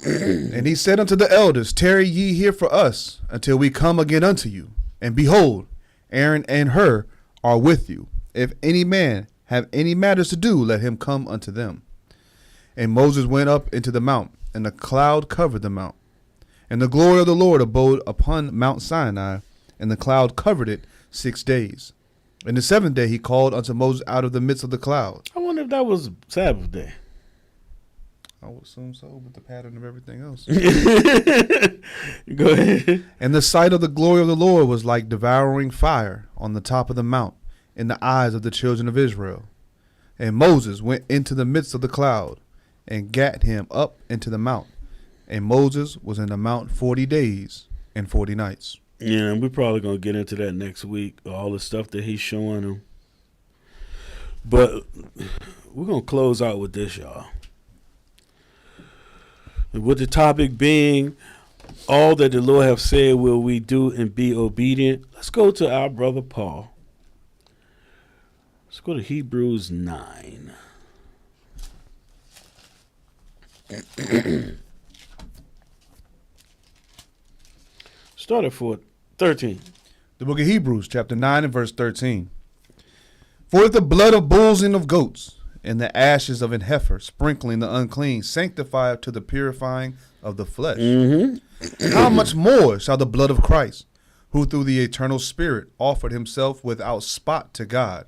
And he said unto the elders, Tarry ye here for us until we come again unto you. And behold, Aaron and Hur are with you. If any man have any matters to do, let him come unto them. And Moses went up into the mount, and the cloud covered the mount. And the glory of the Lord abode upon Mount Sinai, and the cloud covered it 6 days. And the 7th day he called unto Moses out of the midst of the cloud. I wonder if that was Sabbath day. I would assume so, with the pattern of everything else. Go ahead. And the sight of the glory of the Lord was like devouring fire on the top of the mount in the eyes of the children of Israel. And Moses went into the midst of the cloud and gat him up into the mount. And Moses was in the mount 40 days and 40 nights. Yeah, and we're probably going to get into that next week, all the stuff that he's showing them. But we're going to close out with this, y'all. With the topic being, all that the Lord have said will we do and be obedient. Let's go to our brother Paul. Let's go to Hebrews 9. Start at 13. The book of Hebrews, chapter 9 and verse 13. For if the blood of bulls and of goats, and the ashes of an heifer, sprinkling the unclean, sanctify to the purifying of the flesh, how much more shall the blood of Christ, who through the eternal Spirit offered himself without spot to God,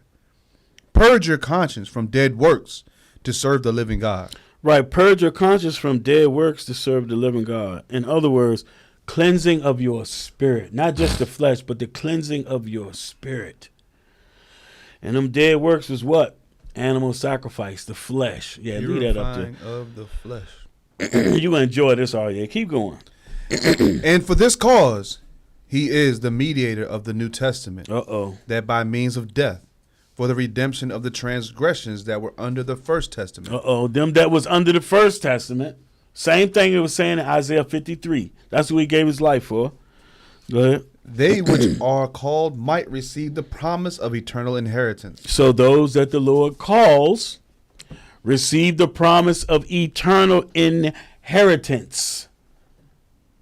purge your conscience from dead works to serve the living God? Right, purge your conscience from dead works to serve the living God. In other words, cleansing of your spirit, not just the flesh, but the cleansing of your spirit. And them dead works is what? Animal sacrifice, the flesh. Yeah, leave that up there. Purifying of the flesh. You enjoy this, are you? Keep going. And for this cause, he is the mediator of the New Testament, Uh-oh. that by means of death, for the redemption of the transgressions that were under the first testament. Uh-oh. Them that was under the first testament. Same thing it was saying in Isaiah 53. That's what he gave his life for. Go ahead. They which are called might receive the promise of eternal inheritance. So those that the Lord calls receive the promise of eternal inheritance.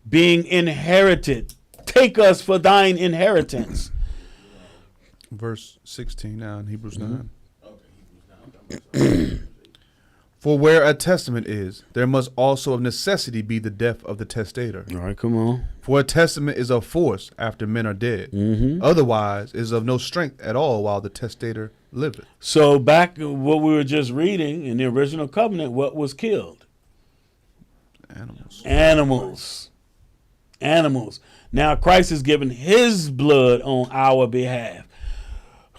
Being inherited. Take us for thine inheritance. Verse 16 now in Hebrews 9. Okay, Hebrews 9. For where a testament is, there must also of necessity be the death of the testator. All right, come on. For a testament is of force after men are dead. Otherwise is of no strength at all while the testator liveth. So back what we were just reading in the original covenant, what was killed? Animals. Animals. Now Christ has given his blood on our behalf.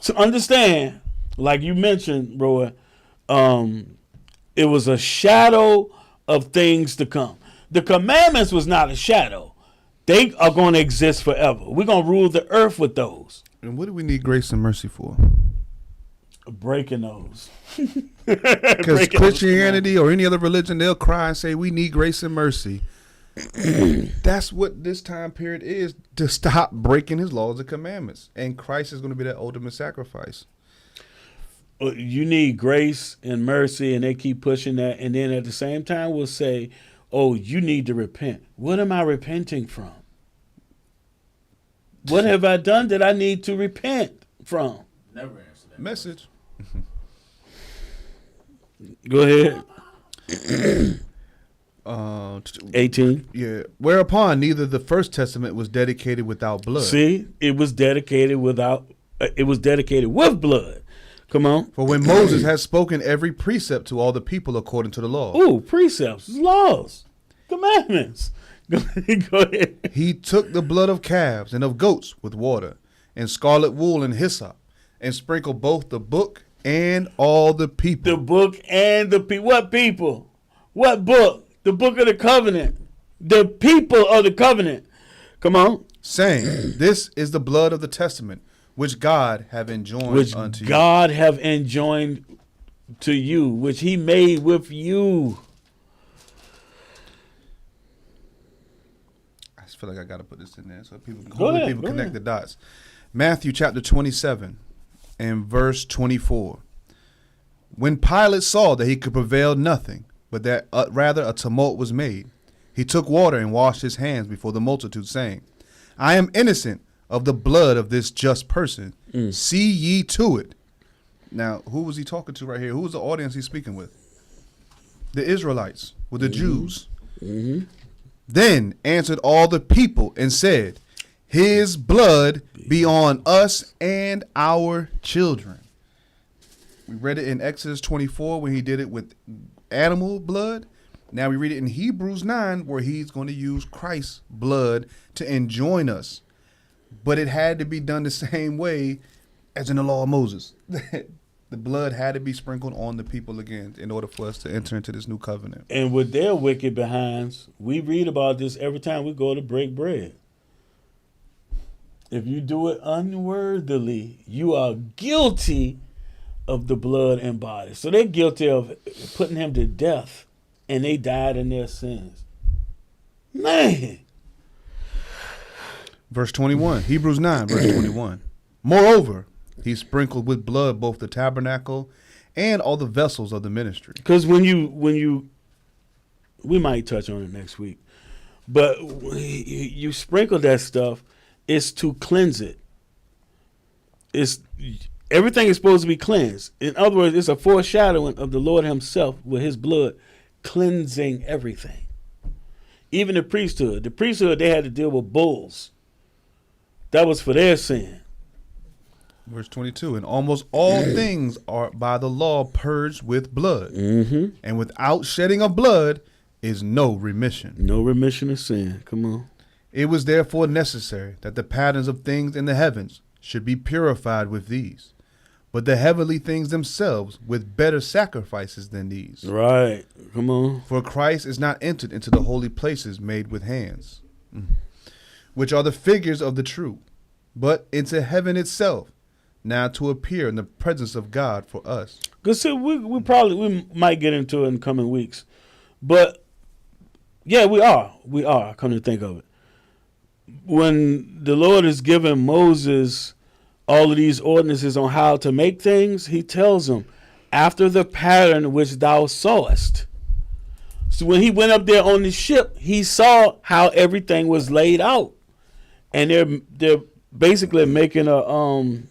So understand, like you mentioned, Roy, it was a shadow of things to come. The commandments was not a shadow. They are going to exist forever. We're going to rule the earth with those. And what do we need grace and mercy for? Breaking those. Because Christianity or any other religion, they'll cry and say, we need grace and mercy. That's what this time period is, to stop breaking his laws and commandments. And Christ is going to be that ultimate sacrifice. You need grace and mercy, and they keep pushing that. And then at the same time, we'll say, oh, you need to repent. What am I repenting from? What have I done that I need to repent from? Never answer that. Message. Go ahead. 18. Yeah. Whereupon neither the first testament was dedicated without blood. See, it was dedicated with blood. Come on. For when Moses had spoken every precept to all the people according to the law. Ooh, precepts, laws, commandments. Go ahead. He took the blood of calves and of goats with water, and scarlet wool and hyssop, and sprinkled both the book and all the people. The book and the people. What people? What book? The book of the covenant. The people of the covenant. Come on. Saying, this is the blood of the testament, which God have enjoined unto you. God have enjoined to you, which he made with you. I just feel like I got to put this in there so people Go connect ahead. the dots. Matthew chapter 27 and verse 24. When Pilate saw that he could prevail nothing, but that rather a tumult was made, he took water and washed his hands before the multitude, saying, I am innocent of the blood of this just person. See ye to it. Now, who was he talking to right here? Who was the audience he's speaking with? The Israelites, with the Jews. Then answered all the people and said, his blood be on us and our children. We read it in Exodus 24 when he did it with animal blood. Now we read it in Hebrews 9 where he's going to use Christ's blood to enjoin us. But it had to be done the same way as in the law of Moses. The blood had to be sprinkled on the people again in order for us to enter into this new covenant. And with their wicked behinds, we read about this every time we go to break bread. If you do it unworthily, you are guilty of the blood and body. So they're guilty of putting him to death, and they died in their sins. Man. Verse 21, Hebrews 9, verse 21. Moreover, he sprinkled with blood both the tabernacle and all the vessels of the ministry. Because when you, we might touch on it next week, but you sprinkle that stuff, it's to cleanse it. Everything is supposed to be cleansed. In other words, it's a foreshadowing of the Lord himself with his blood cleansing everything. Even the priesthood. The priesthood, they had to deal with bulls. That was for their sin. Verse 22, and almost all things are by the law purged with blood. And without shedding of blood is no remission. No remission of sin. Come on. It was therefore necessary that the patterns of things in the heavens should be purified with these, but the heavenly things themselves with better sacrifices than these. Right. Come on. For Christ is not entered into the holy places made with hands, which are the figures of the true, but into heaven itself, now to appear in the presence of God for us. Because we might get into it in coming weeks. But, yeah, we are, come to think of it. When the Lord is giving Moses all of these ordinances on how to make things, he tells him, after the pattern which thou sawest. So when he went up there on the ship, he saw how everything was laid out. And they're basically making a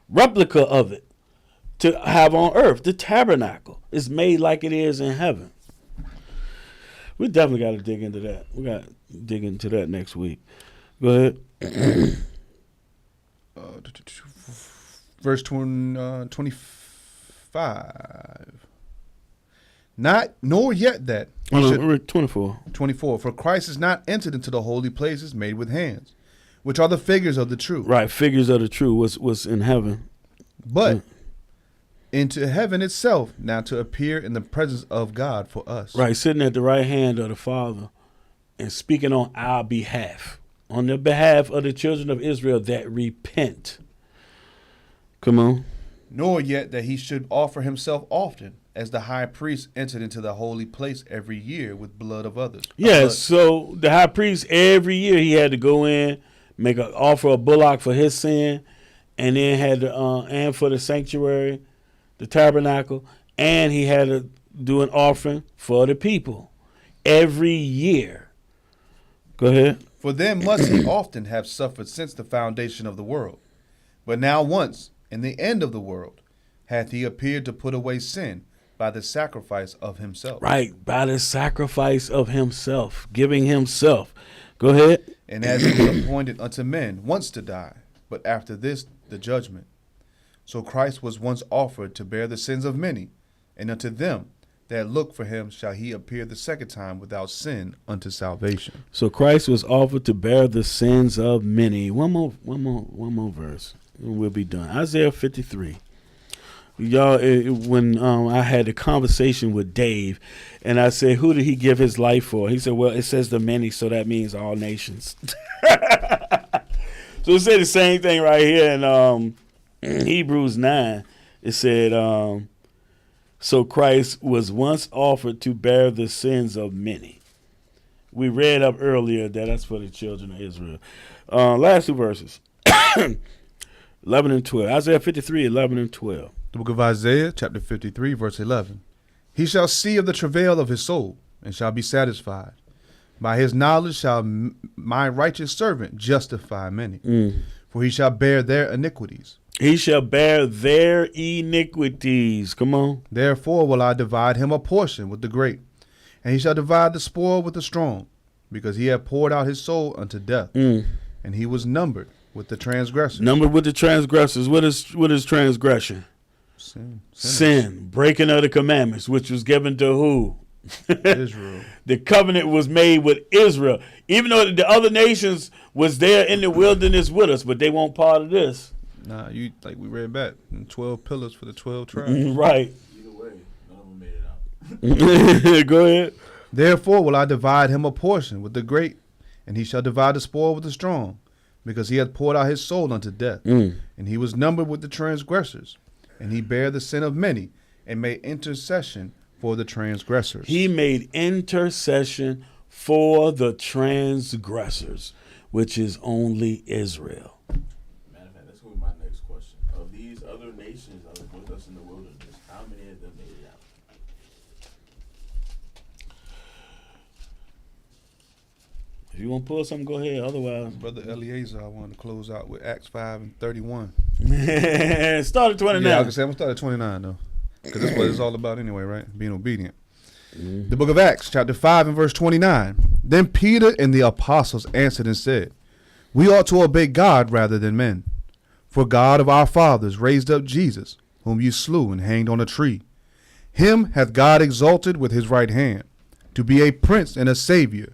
replica of it to have on earth. The tabernacle is made like it is in heaven. We definitely got to dig into that. We got to dig into that next week. Go ahead. Verse 25. Not, nor yet that. We're 24. 24. For Christ is not entered into the holy places made with hands, which are the figures of the true. Right, figures of the true was in heaven. But into heaven itself, now to appear in the presence of God for us. Right, sitting at the right hand of the Father and speaking on our behalf, on the behalf of the children of Israel that repent. Come on. Nor yet that he should offer himself often, as the high priest entered into the holy place every year with blood of others. Yes, so the high priest, every year he had to go in, offer a bullock for his sin, and then had to, and for the sanctuary, the tabernacle, and he had to do an offering for the people every year. Go ahead. For then must he often have suffered since the foundation of the world. But now once, in the end of the world, hath he appeared to put away sin by the sacrifice of himself. Right, by the sacrifice of himself, giving himself. Go ahead. And as it was appointed unto men once to die, but after this the judgment. So Christ was once offered to bear the sins of many, and unto them that look for him shall he appear the second time without sin unto salvation. So Christ was offered to bear the sins of many. One more verse, and we'll be done. Isaiah 53. Y'all, when I had a conversation with Dave, and I said, who did he give his life for? He said, well, it says the many, so that means all nations. So it said the same thing right here in Hebrews 9. It said, so Christ was once offered to bear the sins of many. We read up earlier that that's for the children of Israel. Last two verses, 11 and 12. Isaiah 53, 11 and 12. The book of Isaiah, chapter 53, verse 11. He shall see of the travail of his soul, and shall be satisfied. By his knowledge shall my righteous servant justify many. For he shall bear their iniquities. He shall bear their iniquities. Come on. Therefore will I divide him a portion with the great, and he shall divide the spoil with the strong, because he hath poured out his soul unto death, and he was numbered with the transgressors. Numbered with the transgressors. What is transgression? Sin. Breaking of the commandments, which was given to who? Israel. The covenant was made with Israel. Even though the other nations was there in the wilderness with us, but they weren't part of this. Nah, you like we read back 12 pillars for the 12 tribes. Right. Either way, none of them made it out. Go ahead. Therefore will I divide him a portion with the great, and he shall divide the spoil with the strong, because he hath poured out his soul unto death, and he was numbered with the transgressors, and he bare the sin of many, and made intercession for the transgressors. He made intercession for the transgressors, which is only Israel. Matter of fact, that's going to be my next question. Of these other nations that are with us in the wilderness, how many of them made it out? If you want to pull something, go ahead. Otherwise, Brother Eliezer, I wanted to close out with Acts 5 and 31. start at 29. Yeah, I can say I'm going to start at 29, though. Because that's what it's all about anyway, right? Being obedient. The book of Acts, chapter 5 and verse 29. Then Peter and the apostles answered and said, we ought to obey God rather than men. For God of our fathers raised up Jesus, whom you slew and hanged on a tree. Him hath God exalted with his right hand, to be a prince and a savior,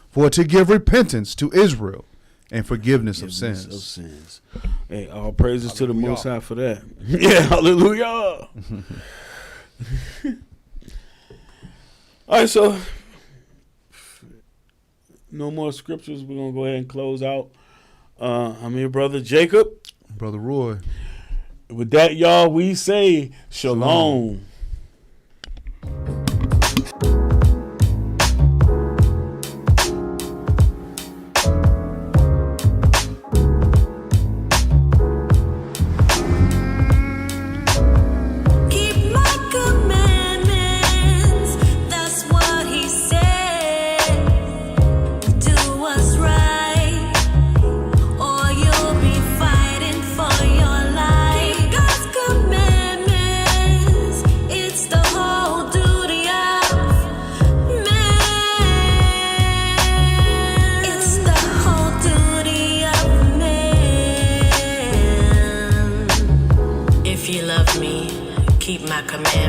for to give repentance to Israel and forgiveness of sins. Hey, all praises to the Most High for that. Yeah, hallelujah. All right, so no more scriptures, we're going to go ahead and close out. I'm your brother Jacob. Brother Roy. With that, y'all, we say shalom. Keep my commandments, that's what he said. Do what's right, or you'll be fighting for your life. Keep God's commandments, it's the whole duty of man. It's the whole duty of man. If you love me, keep my commandments.